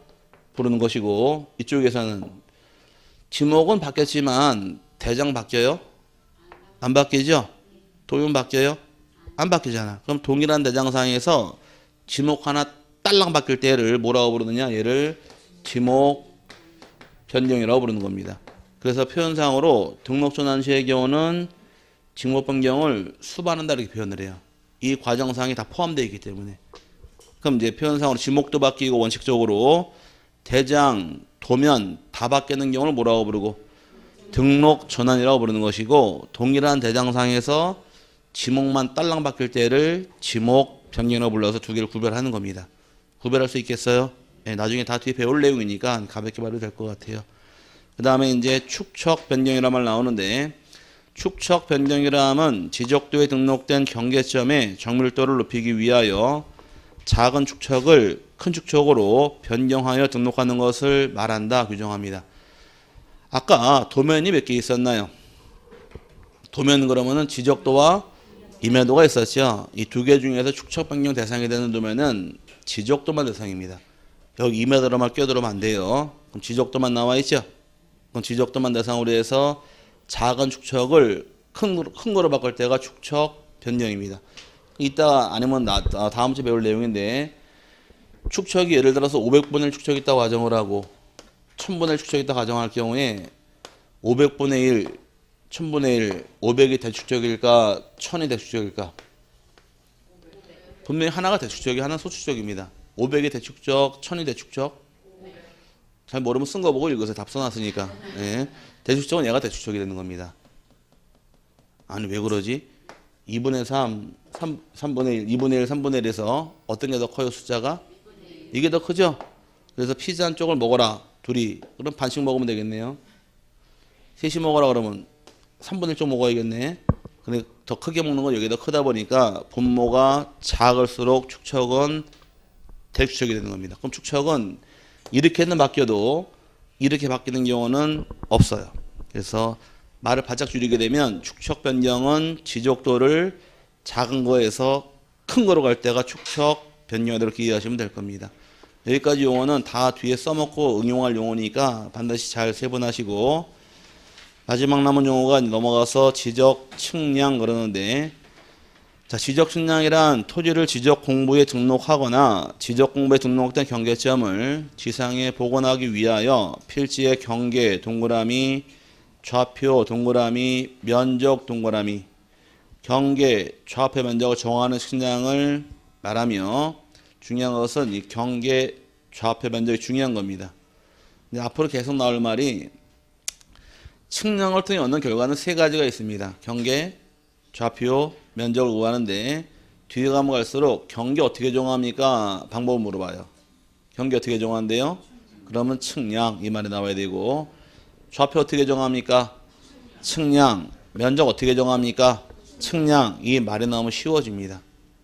부르는 것이고 이쪽에서는 지목은 바뀌었지만 대장 바뀌어요? 안 바뀌죠? 도면 바뀌어요? 안 바뀌잖아. 그럼 동일한 대장상에서 지목 하나 딸랑 바뀔 때를 뭐라고 부르느냐? 얘를 지목 변경이라고 부르는 겁니다. 그래서 표현상으로 등록 전환 시의 경우는 지목 변경을 수반한다 이렇게 표현을 해요. 이 과정상이 다 포함되어 있기 때문에. 그럼 이제 표현상으로 지목도 바뀌고 원칙적으로 대장, 도면 다 바뀌는 경우를 뭐라고 부르고 등록 전환이라고 부르는 것이고 동일한 대장상에서 지목만 딸랑 바뀔 때를 지목 변경이라고 불러서 두 개를 구별하는 겁니다. 구별할 수 있겠어요? 네, 나중에 다 뒤에 배울 내용이니까 가볍게 말해도 될 것 같아요. 그 다음에 이제 축척 변경이라는 말 나오는데 축척 변경이라 함은 지적도에 등록된 경계점의 정밀도를 높이기 위하여 작은 축척을 큰 축척으로 변경하여 등록하는 것을 말한다. 규정합니다. 아까 도면이 몇 개 있었나요? 도면 그러면은 지적도와 임야도가 있었죠. 이 두 개 중에서 축척 변경 대상이 되는 도면은 지적도만 대상입니다. 여기 임야도로만 껴들어오면 안 돼요. 그럼 지적도만 나와 있죠. 그럼 지적도만 대상으로 해서 작은 축척을 큰 거로 바꿀 때가 축척 변경입니다. 이따가 아니면 다음 주에 배울 내용인데 축척이 예를 들어서 500분의 1 축척이 있다고 가정을 하고 1000분의 1 축척이 있다고 가정할 경우에 500분의 1, 1000분의 1, 500이 대축척일까 1000이 대축척일까? 분명히 하나가 대축척이 하나는 소축척입니다. 500이 대축척, 1000이 대축척. 잘 모르면 쓴 거 보고 읽으세요. 답 써놨으니까. 예. 대축척은 얘가 대축척이 되는 겁니다. 아니 왜 그러지? 2분의 3, 3분의 1, 2분의 1, 3분의 1에서 어떤 게 더 커요? 숫자가? 이게 더 크죠? 그래서 피자 한 쪽을 먹어라. 둘이. 그럼 반씩 먹으면 되겠네요. 셋이 먹어라 그러면 3분의 1쪽 먹어야겠네. 근데 더 크게 먹는 건 여기 더 크다 보니까 분모가 작을수록 축척은 대축척이 되는 겁니다. 그럼 축척은 이렇게는 바뀌어도 이렇게 바뀌는 경우는 없어요. 그래서 말을 바짝 줄이게 되면 축척 변경은 지적도를 작은 거에서 큰 거로 갈 때가 축척 변경을 이렇게 이해하시면 될 겁니다. 여기까지 용어는 다 뒤에 써먹고 응용할 용어니까 반드시 잘 세분하시고 마지막 남은 용어가 넘어가서 지적 측량 그러는데 자, 지적 측량이란 토지를 지적 공부에 등록하거나 지적 공부에 등록된 경계점을 지상에 복원하기 위하여 필지의 경계 동그라미 좌표 동그라미 면적 동그라미 경계 좌표 면적을 정하는 측량을 말하며 중요한 것은 이 경계 좌표 면적이 중요한 겁니다. 근데 앞으로 계속 나올 말이 측량을 통해 얻는 결과는 세 가지가 있습니다. 경계, 좌표, 면적을 구하는데 뒤에 가면 갈수록 경계 어떻게 정합니까? 방법을 물어봐요. 경계 어떻게 정하는데요? 그러면 측량 이 말이 나와야 되고 좌표 어떻게 정합니까? 측량. 면적 어떻게 정합니까? 측량. 이 말이 나오면 쉬워집니다.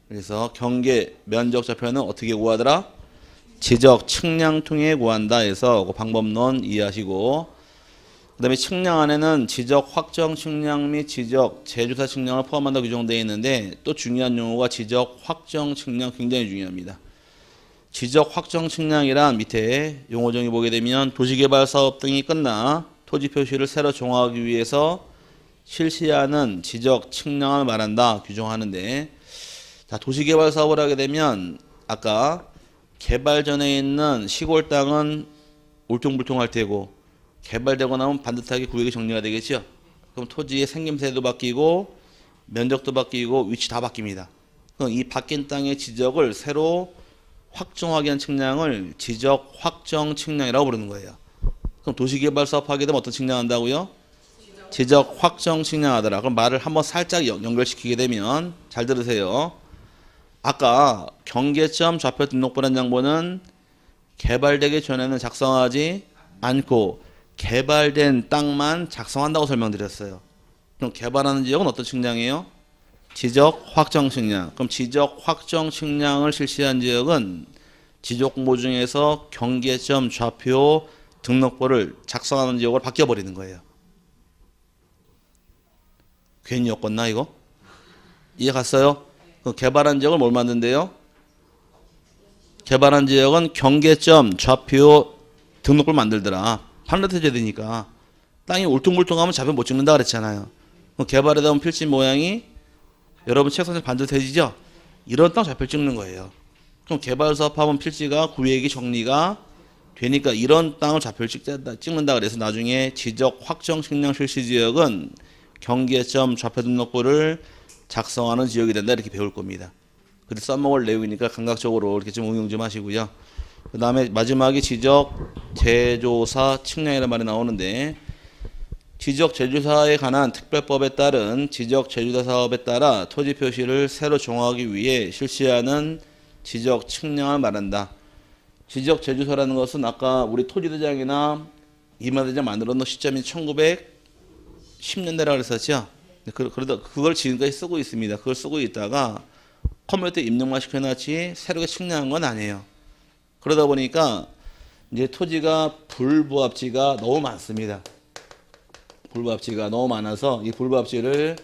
그래서 경계, 면적, 좌표는 어떻게 구하더라? 지적, 측량 통해 구한다 해서 그 방법론 이해하시고 그 다음에 측량 안에는 지적 확정 측량 및 지적 재조사 측량을 포함한다고 규정되어 있는데 또 중요한 용어가 지적 확정 측량 굉장히 중요합니다. 지적 확정 측량이란 밑에 용어 정의 보게 되면 도시개발 사업 등이 끝나 토지 표시를 새로 정하기 위해서 실시하는 지적 측량을 말한다 규정하는데 자, 도시개발 사업을 하게 되면 아까 개발 전에 있는 시골 땅은 울퉁불퉁할 테고 개발되고 나면 반듯하게 구역이 정리가 되겠죠. 그럼 토지의 생김새도 바뀌고 면적도 바뀌고 위치 다 바뀝니다. 그럼 이 바뀐 땅의 지적을 새로 확정하게 한 측량을 지적 확정 측량이라고 부르는 거예요. 그럼 도시개발 사업하게 되면 어떤 측량한다고요? 지적 확정 측량하더라. 그럼 말을 한번 살짝 연결시키게 되면 잘 들으세요. 아까 경계점 좌표 등록번호 장본은 개발되기 전에는 작성하지 않고 개발된 땅만 작성한다고 설명드렸어요. 그럼 개발하는 지역은 어떤 측량이에요? 지적 확정 측량. 그럼 지적 확정 측량을 실시한 지역은 지적 공모 중에서 경계점 좌표 등록부를 작성하는 지역으로 바뀌어버리는 거예요. 괜히 엮었나 이거? 이해 갔어요? 그 개발한 지역을 뭘 만든대요? 개발한 지역은 경계점 좌표 등록부를 만들더라. 판로해줘야 되니까. 땅이 울퉁불퉁하면 좌표 못 찍는다 그랬잖아요. 그럼 개발에 대한 필지 모양이 여러분 책상에 반듯해지죠? 이런 땅 좌표 찍는 거예요. 그럼 개발 사업하면 필지가 구획이 정리가 되니까 이런 땅을 좌표를 찍는다 그래서 나중에 지적 확정 측량 실시 지역은 경계점 좌표 등록부를 작성하는 지역이 된다 이렇게 배울 겁니다. 그래서 써먹을 내용이니까 감각적으로 이렇게 좀 응용 좀 하시고요. 그 다음에 마지막에 지적 재조사 측량이라는 말이 나오는데 지적 재조사에 관한 특별법에 따른 지적 재조사 사업에 따라 토지 표시를 새로 정하기 위해 실시하는 지적 측량을 말한다. 지적 재조사라는 것은 아까 우리 토지대장이나 임야대장 만들어 놓은 시점이 1910년대라고 그랬었죠. 그러다 그걸 지금까지 쓰고 있습니다. 그걸 쓰고 있다가 컴퓨터에 입력만 시켜놨지 새롭게 측량한 건 아니에요. 그러다 보니까 이제 토지가 불부합지가 너무 많습니다. 불부합지가 너무 많아서 이 불부합지를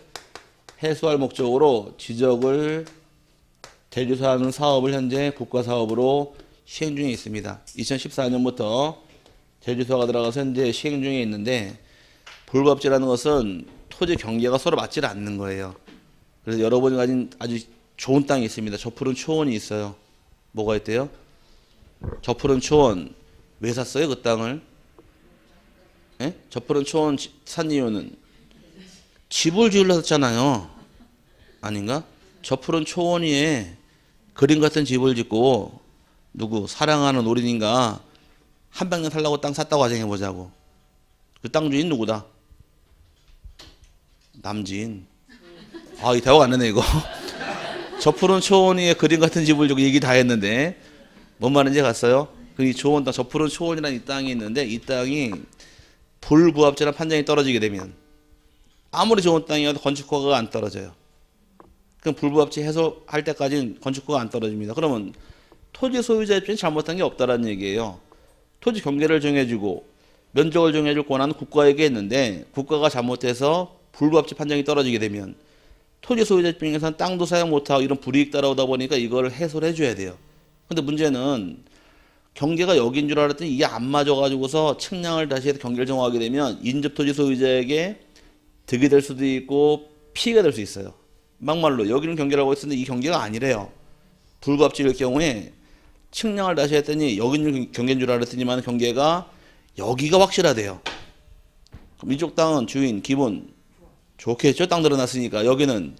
해소할 목적으로 지적을 대조사하는 사업을 현재 국가사업으로 시행 중에 있습니다. 2014년부터 대조사가 들어가서 현재 시행 중에 있는데 불부합지라는 것은 토지 경계가 서로 맞지 않는 거예요. 그래서 여러분이 가진 아주 좋은 땅이 있습니다. 저 푸른 초원이 있어요. 뭐가 있대요? 저 푸른 초원 왜 샀어요? 그 땅을? 예? 저 푸른 초원 산 이유는 집을 지으려고 샀잖아요. 아닌가? 저 푸른 초원 위에 그림 같은 집을 짓고 누구 사랑하는 노린인가 한 백년 살라고 땅 샀다고 가정해 보자고. 그 땅 주인 누구다? 남진. 아, 이 대화가 안 되네 이거. 저 푸른 초원 위에 그림 같은 집을 주고 얘기 다 했는데 뭔 말인지 갔어요? 그 이 좋은 땅, 저 푸른 초원이라는 이 땅이 있는데 이 땅이 불부합지라는 판정이 떨어지게 되면 아무리 좋은 땅이어도 건축허가가 안 떨어져요. 그럼 불부합지 해소할 때까지는 건축허가가 안 떨어집니다. 그러면 토지 소유자 입장에 잘못한 게 없다라는 얘기예요. 토지 경계를 정해주고 면적을 정해줄 권한은 국가에게 있는데 국가가 잘못해서 불부합지 판정이 떨어지게 되면 토지 소유자 입장에서는 땅도 사용 못하고 이런 불이익 따라오다 보니까 이거를 해소를 해줘야 돼요. 근데 문제는 경계가 여기인 줄 알았더니 이게 안 맞아가지고서 측량을 다시 해서 경계를 정하게 되면 인접토지 소유자에게 득이 될 수도 있고 피해가 될 수 있어요. 막말로 여기는 경계라고 했었는데 이 경계가 아니래요. 불부합지일 경우에 측량을 다시 했더니 여기는 경계인 줄 알았더니만 경계가 여기가 확실하대요. 그럼 이쪽 땅은 주인 기본 좋겠죠? 땅 들어놨으니까 여기는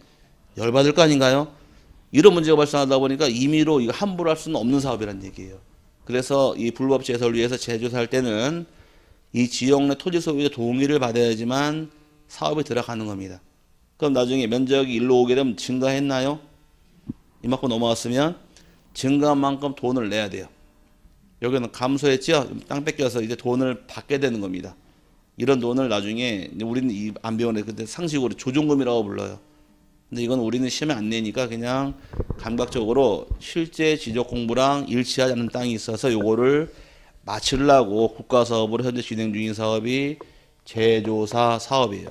열받을 거 아닌가요? 이런 문제가 발생하다 보니까 임의로 이거 함부로 할 수는 없는 사업이라는 얘기예요. 그래서 이 불부합지 해소를 위해서 재조사할 때는 이 지역 내 토지 소유자 동의를 받아야지만 사업이 들어가는 겁니다. 그럼 나중에 면적이 일로 오게 되면 증가했나요? 이만큼 넘어왔으면 증가한 만큼 돈을 내야 돼요. 여기는 감소했죠? 땅 뺏겨서 이제 돈을 받게 되는 겁니다. 이런 돈을 나중에 우리는 안 배우네. 근데 상식으로 조종금이라고 불러요. 근데 이건 우리는 시험에 안 내니까 그냥 감각적으로 실제 지적 공부랑 일치하지 않는 땅이 있어서 요거를 맞추려고 국가사업으로 현재 진행 중인 사업이 제조사 사업이에요.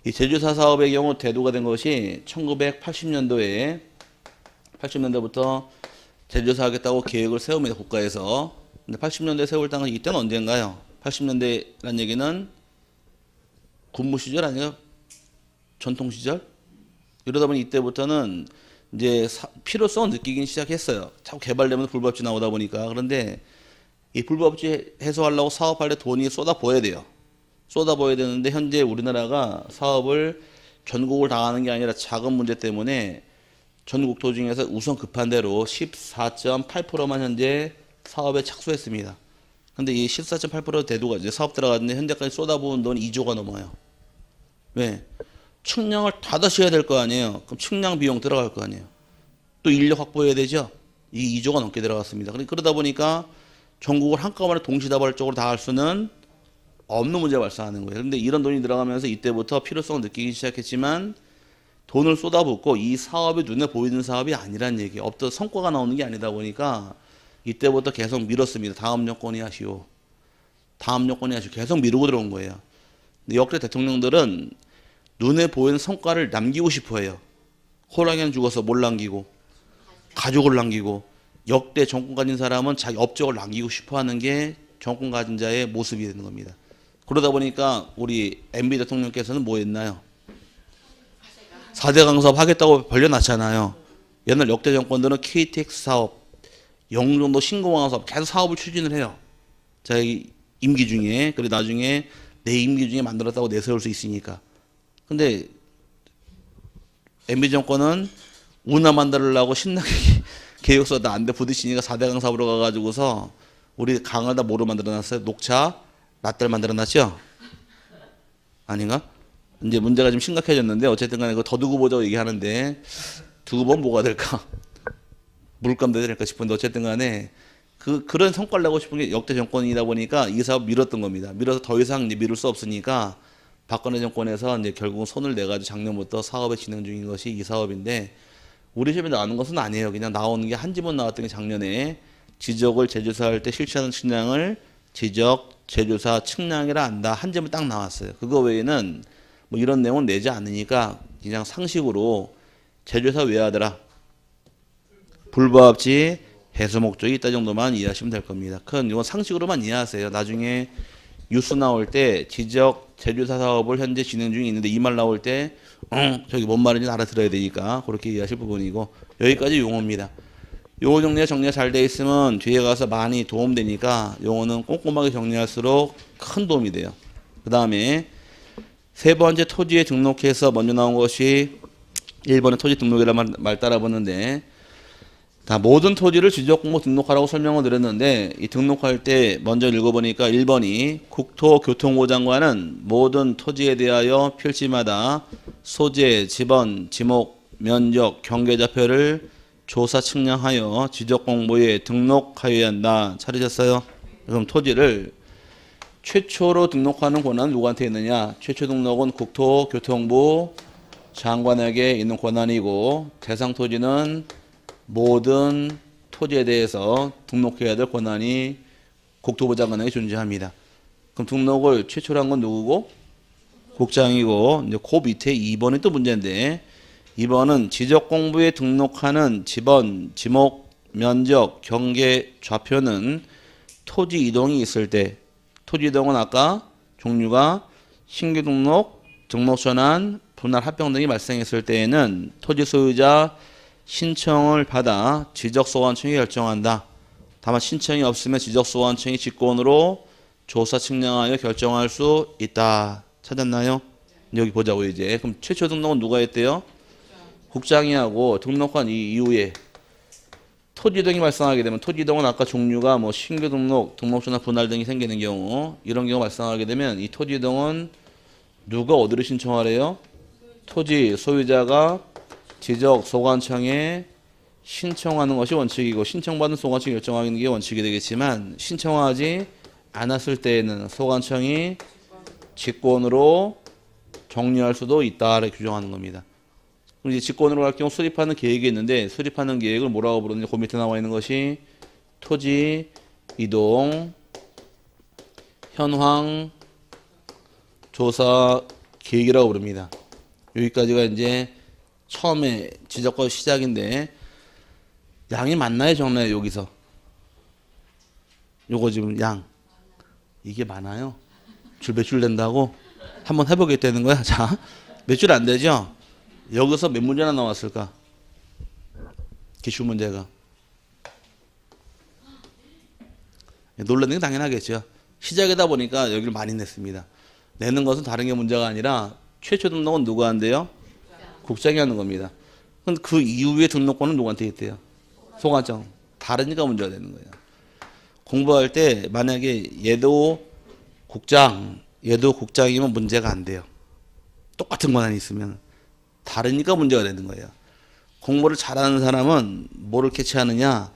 이 제조사 사업의 경우 대두가 된 것이 1980년도에 80년대부터 제조사 하겠다고 계획을 세웁니다. 국가에서. 근데 80년대에 세울 땅은 이때는 언젠가요? 80년대란 얘기는 군무 시절 아니에요? 전통 시절? 이러다 보니 이때부터는 이제 필요성을 느끼긴 시작했어요. 자꾸 개발되면 불법지 나오다 보니까. 그런데 이 불법지 해소하려고 사업할 때 돈이 쏟아부어야 돼요. 쏟아부어야 되는데 현재 우리나라가 사업을 전국을 다 하는 게 아니라 자금 문제 때문에 전국토 중에서 우선 급한 대로 14.8%만 현재 사업에 착수했습니다. 근데 이 14.8% 대두가 이제 사업 들어갔는데 현재까지 쏟아부은 돈이 2조가 넘어요. 왜? 측량을 다 다시 해야 될 거 아니에요. 그럼 측량 비용 들어갈 거 아니에요. 또 인력 확보해야 되죠. 이 2조가 넘게 들어갔습니다. 그러다 보니까 전국을 한꺼번에 동시다발적으로 다 할 수는 없는 문제가 발생하는 거예요. 그런데 이런 돈이 들어가면서 이때부터 필요성을 느끼기 시작했지만 돈을 쏟아붓고 이 사업이 눈에 보이는 사업이 아니란 얘기예요. 없던 성과가 나오는 게 아니다 보니까 이때부터 계속 미뤘습니다. 다음 여건이 하시오. 다음 여건이 하시오. 계속 미루고 들어온 거예요. 근데 역대 대통령들은 눈에 보이는 성과를 남기고 싶어 해요. 호랑이는 죽어서 뭘 남기고 가족을 남기고 역대 정권 가진 사람은 자기 업적을 남기고 싶어 하는 게 정권 가진 자의 모습이 되는 겁니다. 그러다 보니까 우리 MB 대통령께서는 뭐 했나요? 4대 강사업 하겠다고 벌려놨잖아요. 옛날 역대 정권들은 KTX 사업, 영종도 신공항 사업 계속 사업을 추진을 해요. 자기 임기 중에. 그리고 나중에 내 임기 중에 만들었다고 내세울 수 있으니까. 근데 MB 정권은 운하 만들려고 신나게 계획서 다 안 돼 부딪히니까 4대 강사업으로 가가지고서 우리 강을 다 뭐로 만들어놨어요? 녹차, 라떼를 만들어놨죠? 아닌가? 이제 문제가 좀 심각해졌는데 어쨌든 간에 그거 더 두고 보자고 얘기하는데 두고 보면 뭐가 될까? 물감도 될까 싶은데 어쨌든 간에 그런 성과를 내고 싶은 게 역대 정권이다 보니까 이 사업 밀었던 겁니다. 밀어서 더 이상 이제 미룰 수 없으니까 박근혜 정권에서 이제 결국 손을 내가지고 작년부터 사업에 진행 중인 것이 이 사업인데 우리 집에 나오는 것은 아니에요. 그냥 나오는 게 한 지번 나왔던 게 작년에 지적을 제조사할 때 실시하는 측량을 지적 제조사 측량이라 한다. 한 점이 딱 나왔어요. 그거 외에는 뭐 이런 내용은 내지 않으니까 그냥 상식으로 제조사 왜 하더라? 불부합지 해소 목적이 있다 정도만 이해하시면 될 겁니다. 큰 이건 상식으로만 이해하세요. 나중에 뉴스 나올 때 지적 제조사 사업을 현재 진행 중에 있는데 이 말 나올 때 저기 뭔 말인지 알아들어야 되니까 그렇게 이해하실 부분이고 여기까지 용어입니다. 용어 정리가 잘 돼 있으면 뒤에 가서 많이 도움되니까 용어는 꼼꼼하게 정리할수록 큰 도움이 돼요. 그 다음에 세 번째 토지에 등록해서 먼저 나온 것이 1번의 토지 등록이라는 말 따라붙는데 다 모든 토지를 지적공모 등록하라고 설명을 드렸는데 이 등록할 때 먼저 읽어보니까 1번이 국토교통부 장관은 모든 토지에 대하여 필지마다 소재, 지번, 지목, 면적, 경계좌표를 조사 측량하여 지적공모에 등록하여야 한다. 찾으셨어요? 그럼 토지를 최초로 등록하는 권한은 누구한테 있느냐? 최초 등록은 국토교통부 장관에게 있는 권한이고 대상 토지는 모든 토지에 대해서 등록해야 될 권한이 국토부 장관에게 존재합니다. 그럼 등록을 최초로 한 건 누구고? 국장이고 이제 그 밑에 2번이 또 문제인데 2번은 지적공부에 등록하는 지번, 지목, 면적, 경계, 좌표는 토지 이동이 있을 때 토지 이동은 아까 종류가 신규 등록, 등록 전환, 분할 합병 등이 발생했을 때에는 토지 소유자 신청을 받아 지적소관청이 결정한다. 다만 신청이 없으면 지적소관청이 직권으로 조사 측량하여 결정할 수 있다. 찾았나요? 여기 보자고 이제. 그럼 최초 등록은 누가 했대요? 국장이 하고 등록한 이후에 토지 이동이 발생하게 되면 토지 이동은 아까 종류가 뭐 신규 등록, 등록 전환, 분할 등이 생기는 경우 이런 경우 발생하게 되면 이 토지 이동은 누가 어디로 신청하래요? 토지 소유자가 지적 소관청에 신청하는 것이 원칙이고 신청받은 소관청이 결정하는 게 원칙이 되겠지만 신청하지 않았을 때에는 소관청이 직권으로 정리할 수도 있다를 규정하는 겁니다. 그럼 이제 직권으로 할 경우 수립하는 계획이 있는데 수립하는 계획을 뭐라고 부르느냐? 그 밑에 나와 있는 것이 토지 이동 현황 조사 계획이라고 부릅니다. 여기까지가 이제 처음에 지적과 시작인데 양이 많나요 적나요? 여기서 요거 지금 양 이게 많아요. 줄 몇 줄 된다고 한번 해보겠다는 거야. 자, 몇 줄 안 되죠? 여기서 몇 문제나 나왔을까? 기출 문제가 놀라는 게 당연하겠죠. 시작이다 보니까 여기를 많이 냈습니다. 내는 것은 다른 게 문제가 아니라 최초 등록은 누가 한대요? 국장이 하는 겁니다. 근데 그 이후에 등록권은 누구한테 있대요? 소관청. 다르니까 문제가 되는 거예요. 공부할 때 만약에 얘도 국장이면 문제가 안 돼요. 똑같은 권한이 있으면. 다르니까 문제가 되는 거예요. 공부를 잘하는 사람은 뭐를 캐치하느냐?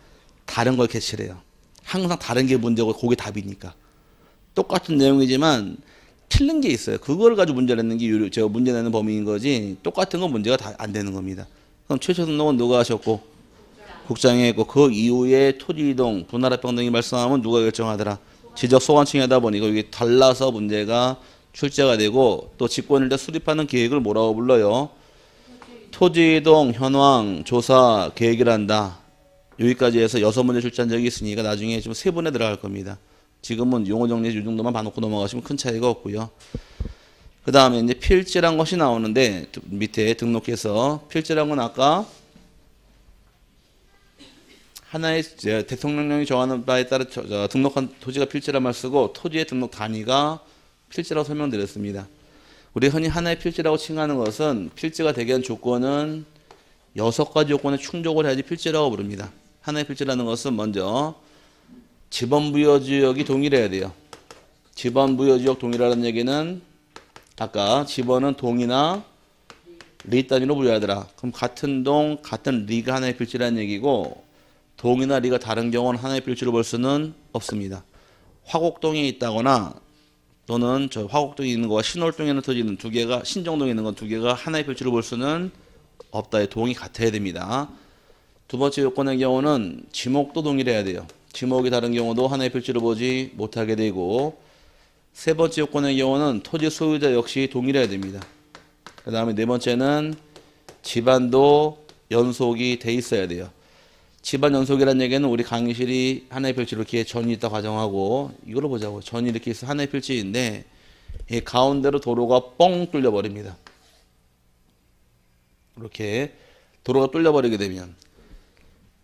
다른 걸 캐치를 해요. 항상 다른 게 문제고 그게 답이니까. 똑같은 내용이지만 틀린 게 있어요. 그걸 가지고 문제를 내는 게 제가 문제 내는 범위인 거지 똑같은 건 문제가 다 안 되는 겁니다. 그럼 최초 등록은 누가 하셨고? 국장이 했고 그 이후에 토지 이동, 분할합병 등이 발생하면 누가 결정하더라? 지적 소관청이 하다 보니까 이게 달라서 문제가 출제가 되고 또 직권을 때 수립하는 계획을 뭐라고 불러요? 토지 이동 현황 조사 계획이란다. 여기까지 해서 6문제 출제한 적이 있으니까 나중에 좀 3분에 들어갈 겁니다. 지금은 용어 정리 이 정도만 봐놓고 넘어가시면 큰 차이가 없고요. 그 다음에 이제 필지란 것이 나오는데 밑에 등록해서 필지란 건 아까 하나의 대통령령이 정하는 바에 따라 등록한 토지가 필지란 말 쓰고 토지의 등록 단위가 필지라고 설명드렸습니다. 우리 흔히 하나의 필지라고 칭하는 것은 필지가 되게 한 조건은 6가지 조건에 충족을 해야지 필지라고 부릅니다. 하나의 필지라는 것은 먼저 지번부여지역이 동일해야 돼요. 지번부여지역 동일하다는 얘기는 아까 지번은 동이나 리 단위로 부여하더라. 그럼 같은 동, 같은 리가 하나의 필지라는 얘기고 동이나 리가 다른 경우는 하나의 필지로 볼 수는 없습니다. 화곡동에 있다거나 또는 저 화곡동에 있는 거와 신월동에 있는 토지는 두 개가, 신정동에 있는 건 두 개가 하나의 필지로 볼 수는 없다의 동이 같아야 됩니다. 두 번째 요건의 경우는 지목도 동일해야 돼요. 지목이 다른 경우도 하나의 필지로 보지 못하게 되고, 세 번째 요건의 경우는 토지 소유자 역시 동일해야 됩니다. 그 다음에 네 번째는 집안도 연속이 돼 있어야 돼요. 집안 연속이라는 얘기는 우리 강의실이 하나의 필지로 이렇게 전이 있다 가정하고, 이걸로 보자고. 전이 이렇게 있어 하나의 필지인데 이 가운데로 도로가 뻥 뚫려 버립니다. 이렇게 도로가 뚫려 버리게 되면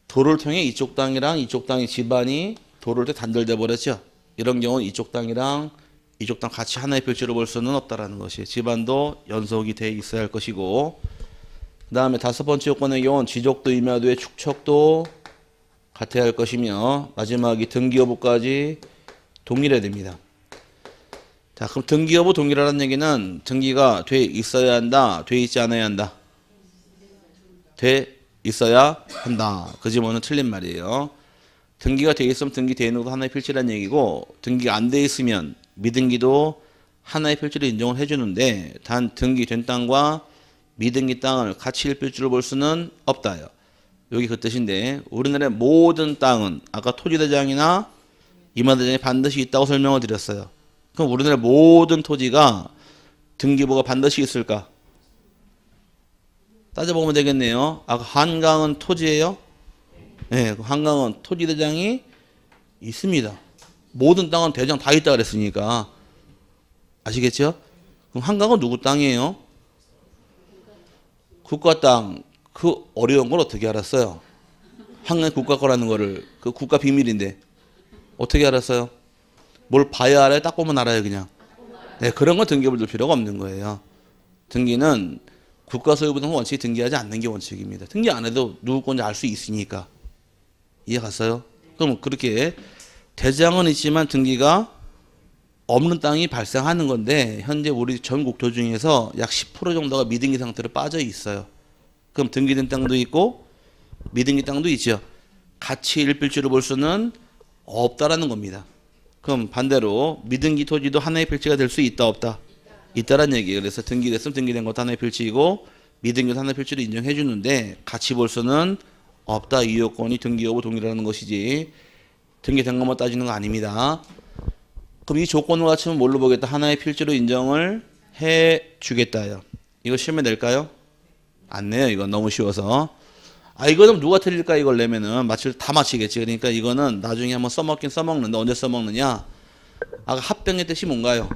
도로를 통해 이쪽 땅이랑 이쪽 땅의 집안이 도로를 때 단절돼 버렸죠. 이런 경우는 이쪽 땅이랑 이쪽 땅 같이 하나의 필지로 볼 수는 없다라는 것이, 집안도 연속이 돼 있어야 할 것이고, 그 다음에 다섯 번째 요건의 경우는 지적도 임야도의 축척도 같아야 할 것이며, 마지막이 등기 여부까지 동일해야 됩니다. 자, 그럼 등기 여부 동일하다는 얘기는 등기가 돼 있어야 한다, 돼 있지 않아야 한다? 돼 있어야 한다. 그 지문은 틀린 말이에요. 등기가 돼 있으면 등기 돼 있는 것도 하나의 필지라는 얘기고, 등기가 안 돼 있으면 미등기도 하나의 필지로 인정을 해주는데, 단 등기된 땅과 미등기 땅을 같이 일필지로 볼 수는 없다요. 여기 그 뜻인데, 우리나라의 모든 땅은 아까 토지대장이나 임야대장이 반드시 있다고 설명을 드렸어요. 그럼 우리나라의 모든 토지가 등기부가 반드시 있을까? 따져보면 되겠네요. 아까 한강은 토지예요? 네, 한강은 토지대장이 있습니다. 모든 땅은 대장 다 있다 그랬으니까. 아시겠죠? 그럼 한강은 누구 땅이에요? 국가 땅. 그 어려운 걸 어떻게 알았어요? 한강이 국가 거라는 거를. 그 국가 비밀인데 어떻게 알았어요? 뭘 봐야 알아요? 딱 보면 알아요, 그냥. 네, 그런 건 등기부를 둘 필요가 없는 거예요. 등기는 국가 소유부동산 원칙이 등기하지 않는 게 원칙입니다. 등기 안 해도 누구 건지 알 수 있으니까. 이해 갔어요? 그럼 그렇게 대장은 있지만 등기가 없는 땅이 발생하는 건데, 현재 우리 전국 도 중에서 약 10% 정도가 미등기 상태로 빠져 있어요. 그럼 등기된 땅도 있고 미등기 땅도 있죠. 같이 일필지로 볼 수는 없다라는 겁니다. 그럼 반대로 미등기 토지도 하나의 필지가 될 수 있다 없다? 있다라는 얘기예요. 그래서 등기됐으면 등기된 것도 하나의 필지이고 미등기도 하나의 필지로 인정해 주는데 같이 볼 수는 없다. 이 요건이 등기 여부 동일하는 것이지 등기된 것만 따지는 거 아닙니다. 그럼 이 조건을 갖추면 뭘로 보겠다? 하나의 필지로 인정을 해 주겠다요. 이거 시험에 낼까요? 안 내요. 이건 너무 쉬워서. 아, 이거는 누가 틀릴까? 이걸 내면은 다 맞히겠지. 그러니까 이거는 나중에 한번 써먹긴 써먹는데 언제 써먹느냐? 아까 합병의 뜻이 뭔가요?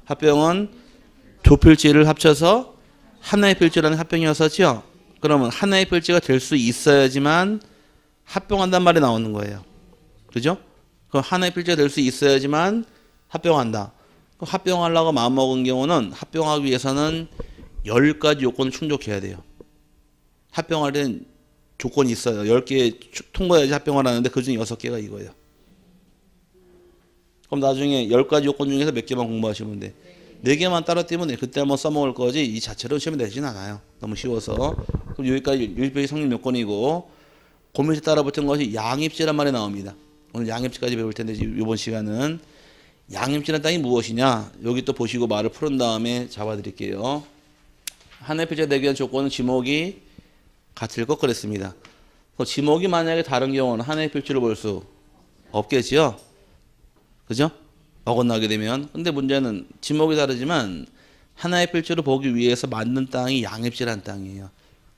합병은 두 필지를 합쳐서 하나의 필지라는 합병이었었죠. 그러면 하나의 필지가 될 수 있어야지만 합병한단 말이 나오는 거예요. 그죠? 그럼 하나의 필지가 될 수 있어야지만 합병한다. 그럼 합병하려고 마음먹은 경우는 합병하기 위해서는 10가지 요건을 충족해야 돼요. 합병하려는 조건이 있어요. 10개 통과해야지 합병을 하는데 그중에 6개가 이거예요. 그럼 나중에 10가지 요건 중에서 몇 개만 공부하시면 돼. 4개만 따라 띄면 그때 한번 써먹을 거지 이 자체로 시험에 내지는 않아요. 너무 쉬워서. 그럼 여기까지 유입의 성립 요건이고, 그 밑에 따라 붙은 것이 양입지란 말이 나옵니다. 오늘 양입지까지 배울 텐데 이번 시간은 양입지란 땅이 무엇이냐, 여기 또 보시고 말을 푸른 다음에 잡아드릴게요. 하나의 필지가 되기 위한 조건은 지목이 같을 것 그랬습니다. 지목이 만약에 다른 경우는 하나의 필지로 볼 수 없겠지요. 그죠? 어긋나게 되면. 근데 문제는 지목이 다르지만 하나의 필지로 보기 위해서 만든 땅이 양입지란 땅이에요.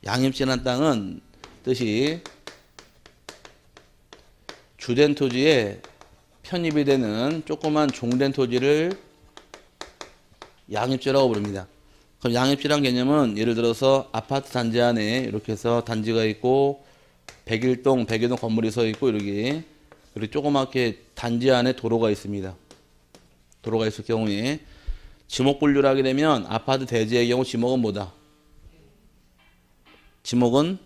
양입지란 땅은 뜻이 주된 토지에 편입이 되는 조그만 종된 토지를 양입지라고 부릅니다. 그럼 양입지란 개념은 예를 들어서 아파트 단지 안에 이렇게 해서 단지가 있고 101동, 102동 건물이 서 있고 이렇게 조그맣게 단지 안에 도로가 있습니다. 도로가 있을 경우에 지목 분류를 하게 되면 아파트 대지의 경우 지목은 뭐다? 지목은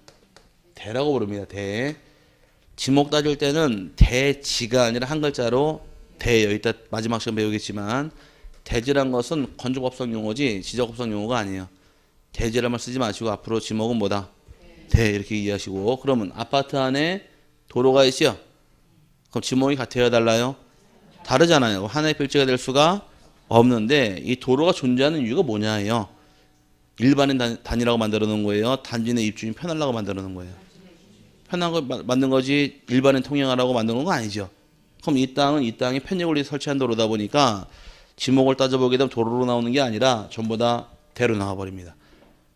대라고 부릅니다. 대. 지목 따질 때는 대지가 아니라 한 글자로 대예요. 이따 마지막 시간 배우겠지만 대지란 것은 건축법상 용어지 지적법상 용어가 아니에요. 대지란 말 쓰지 마시고 앞으로 지목은 뭐다? 대 이렇게 이해하시고. 그러면 아파트 안에 도로가 있죠? 그럼 지목이 같아야 달라요? 다르잖아요. 하나의 필지가 될 수가 없는데 이 도로가 존재하는 이유가 뭐냐예요. 일반인 단위라고 만들어 놓은 거예요. 단지 내 입주민 편하려고 만들어 놓은 거예요. 편한 거 만든 거지 일반인 통행하라고 만든 건 아니죠. 그럼 이 땅은 이 땅이 편익을 위해 설치한 도로다 보니까 지목을 따져보게 되면 도로로 나오는 게 아니라 전부 다 대로 나와버립니다.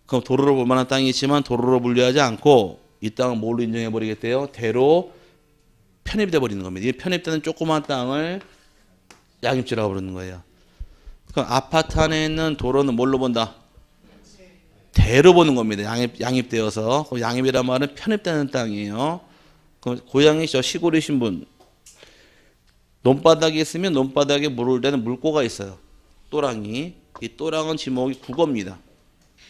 그럼 도로로 볼 만한 땅이 있지만 도로로 분류하지 않고 이 땅은 뭘로 인정해버리겠대요? 대로 편입돼 버리는 겁니다. 이 편입되는 조그만 땅을 양입지라고 부르는 거예요. 그럼 아파트 안에 있는 도로는 뭘로 본다? 대로 보는 겁니다. 양입되어서. 양입이란 말은 편입되는 땅이에요. 그럼 고향이 저 시골이신 분, 논바닥이 있으면 논바닥에 물을 대는 물고가 있어요. 또랑이. 이 또랑은 지목이 국어입니다.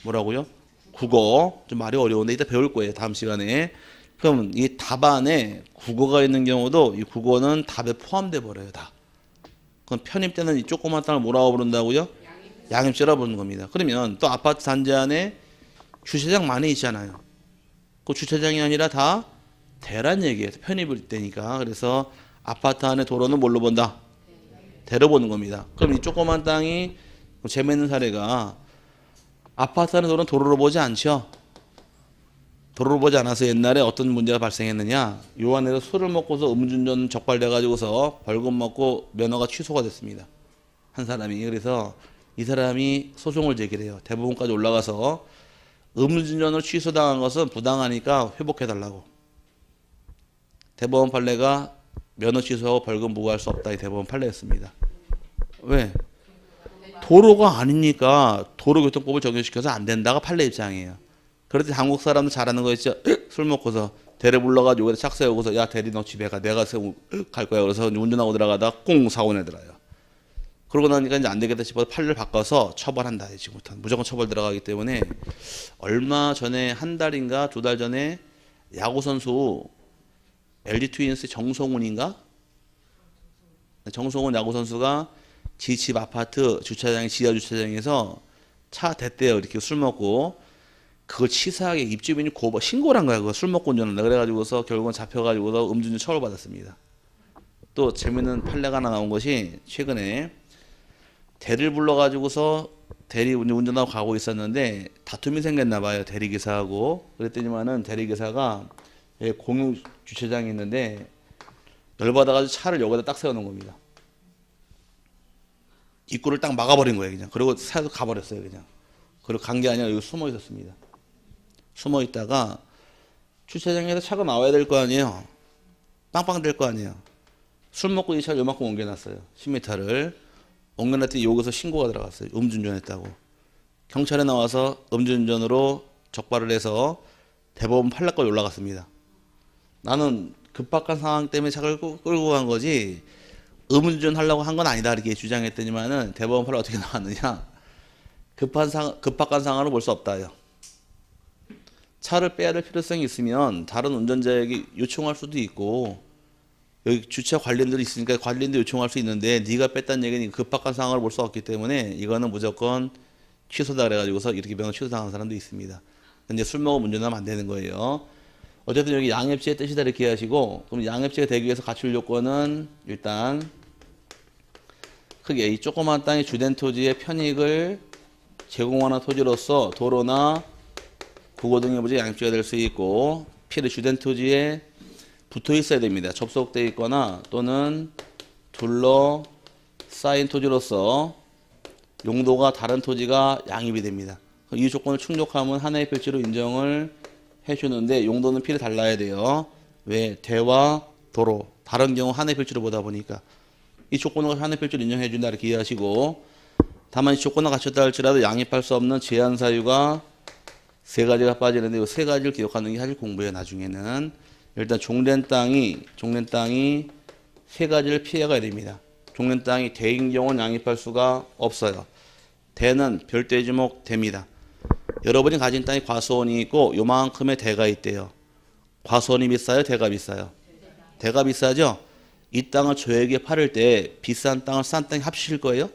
뭐라고요? 국어. 좀 말이 어려운데 이따 배울 거예요. 다음 시간에. 그럼 이 답안에 국어가 있는 경우도 이 국어는 답에 포함돼 버려요. 다. 그럼 편입되는 이 조그만 땅을 뭐라고 부른다고요? 양입지라고 부르는 겁니다. 그러면 또 아파트 단지 안에 주차장 많이 있잖아요. 그 주차장이 아니라 다 대란 얘기예요. 편입을 되니까. 그래서 아파트 안에 도로는 뭘로 본다? 대로 보는 겁니다. 그럼 이 조그만 땅이 재미있는 사례가 아파트 안에 도로는 보지 않죠. 도로를 보지 않아서 옛날에 어떤 문제가 발생했느냐. 요 안에서 술을 먹고서 음주운전 적발돼 가지고서 벌금 먹고 면허가 취소가 됐습니다. 한 사람이. 그래서 이 사람이 소송을 제기해요. 대법원까지 올라가서 음주운전을 취소당한 것은 부당하니까 회복해달라고. 대법원 판례가 면허 취소하고 벌금 부과할 수 없다. 이 대법원 판례였습니다. 왜? 도로가 아니니까 도로교통법을 적용시켜서 안 된다가 판례 입장이에요. 그럴 때 한국 사람들 잘하는 거 있죠. 술 먹고서 대리 불러가지고 여기다 착 세우고서 야 대리 너 집에 가. 내가 갈 거야. 그래서 운전하고 들어가다 꽁 사고 내더라요. 그러고 나니까 이제 안 되겠다 싶어서 판례를 바꿔서 처벌한다. 지금부터 무조건 처벌 들어가기 때문에 얼마 전에 한 달인가 두 달 전에 야구 선수 LG 트윈스 정성훈인가? 정성훈 야구 선수가 지 집 아파트 주차장 지하 주차장에서 차 댔대요. 이렇게 술 먹고 그걸 치사하게 입주민이 신고를 한 거야. 그거 술 먹고 운전한다. 그래가지고서 결국은 잡혀가지고서 음주운전 처벌받았습니다. 또 재밌는 판례가 하나 나온 것이 최근에 대리를 불러가지고서 대리 운전하고 가고 있었는데 다툼이 생겼나 봐요. 대리기사하고. 그랬더니만은 대리기사가 공유 주차장이 있는데 열받아가지고 차를 여기다 딱 세워놓은 겁니다. 입구를 딱 막아버린 거예요. 그냥. 그리고 차도 가버렸어요. 그냥. 그리고 간 게 아니라 여기 숨어 있었습니다. 숨어 있다가 주차장에서 차가 나와야 될 거 아니에요. 빵빵 될 거 아니에요. 술 먹고 이 차를 요만큼 옮겨놨어요. 10m를. 옮겨놨더니 여기서 신고가 들어갔어요. 음주운전했다고. 경찰에 나와서 음주운전으로 적발을 해서 대법원 판례까지 올라갔습니다. 나는 급박한 상황 때문에 차를 끌고 간 거지 음주운전 하려고 한 건 아니다 이렇게 주장했더니만은 대법원 판례 어떻게 나왔느냐. 급박한 상황으로 볼 수 없다요. 차를 빼야 될 필요성이 있으면 다른 운전자에게 요청할 수도 있고 여기 주차 관련들이 있으니까 관련도 요청할 수 있는데 네가 뺐다는 얘기는 급박한 상황을 볼 수 없기 때문에 이거는 무조건 취소다 그래가지고서 이렇게 면허 취소당한 사람도 있습니다. 근데 술 먹으면 운전하면 안 되는 거예요. 어쨌든 여기 양입지의 뜻이다 이렇게 하시고 그럼 양입지가 되기 위해서 갖출 요건은 일단 크게 이 조그만 땅의 주된 토지의 편익을 제공하는 토지로서 도로나 국어 등의 부지 양입지가 될 수 있고 필의 주된 토지에 붙어 있어야 됩니다. 접속되어 있거나 또는 둘러싸인 토지로서 용도가 다른 토지가 양입이 됩니다. 이 조건을 충족하면 하나의 필지로 인정을 해주는데 용도는 필이 달라야 돼요. 왜? 대와 도로 다른 경우 하나의 필지로 보다 보니까 이 조건을 하나의 필지로 인정해준다 이렇게 이해하시고 다만 이 조건을 갖췄다 할지라도 양입할 수 없는 제한 사유가 세 가지가 빠지는데 이 세 가지를 기억하는 게 사실 공부예요. 나중에는 일단 종된 땅이 세 가지를 피해가야 됩니다. 종된 땅이 대인 경우는 양입할 수가 없어요. 대는 별도의 지목 됩니다. 여러분이 가진 땅이 과수원이 있고 요만큼의 대가 있대요. 과수원이 비싸요? 대가 비싸요? 대가 비싸죠? 이 땅을 저에게 팔을 때 비싼 땅을 싼 땅에 합치실 거예요?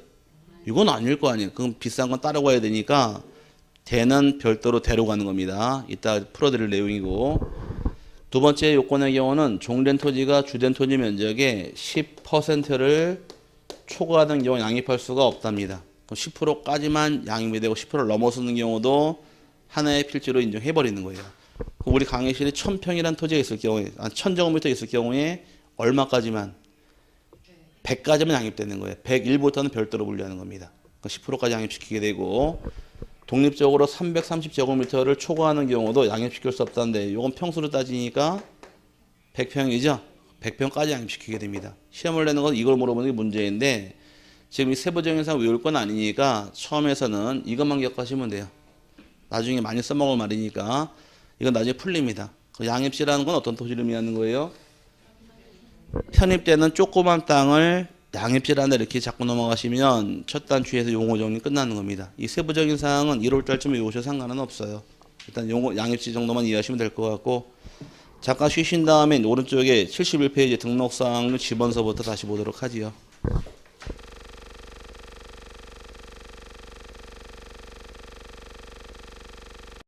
이건 아닐 거 아니에요. 그럼 비싼 건 따로 가야 되니까 대는 별도로 대로 가는 겁니다. 이따 풀어드릴 내용이고 두 번째 요건의 경우는 종된 토지가 주된 토지 면적의 10%를 초과하는 경우 양입할 수가 없답니다. 그럼 10%까지만 양입이 되고 10%를 넘어서는 경우도 하나의 필지로 인정해 버리는 거예요. 그럼 우리 강의실에 1000평이란 토지가 있을 경우에 1000제곱미터 있을 경우에 얼마까지만 100까지만 양입되는 거예요. 101부터는 별도로 분류하는 겁니다. 10%까지 양입시키게 되고 독립적으로 330제곱미터를 초과하는 경우도 양입시킬 수 없다는데 이건 평수로 따지니까 100평이죠. 100평까지 양입시키게 됩니다. 시험을 내는 건 이걸 물어보는 게 문제인데 지금 이 세부적인 사항 외울 건 아니니까 처음에서는 이것만 기억하시면 돼요. 나중에 많이 써먹을 말이니까 이건 나중에 풀립니다. 양입지라는 건 어떤 토지를 의미하는 거예요? 편입되는 조그만 땅을 양입지란다 이렇게 자꾸 넘어가시면 첫 단추에서 용어 정리 끝나는 겁니다. 이 세부적인 사항은 1월 달쯤에 외우셔도 상관은 없어요. 일단 용어 양입지 정도만 이해하시면 될 것 같고 잠깐 쉬신 다음에 오른쪽에 71페이지 등록사항 지번서부터 다시 보도록 하지요.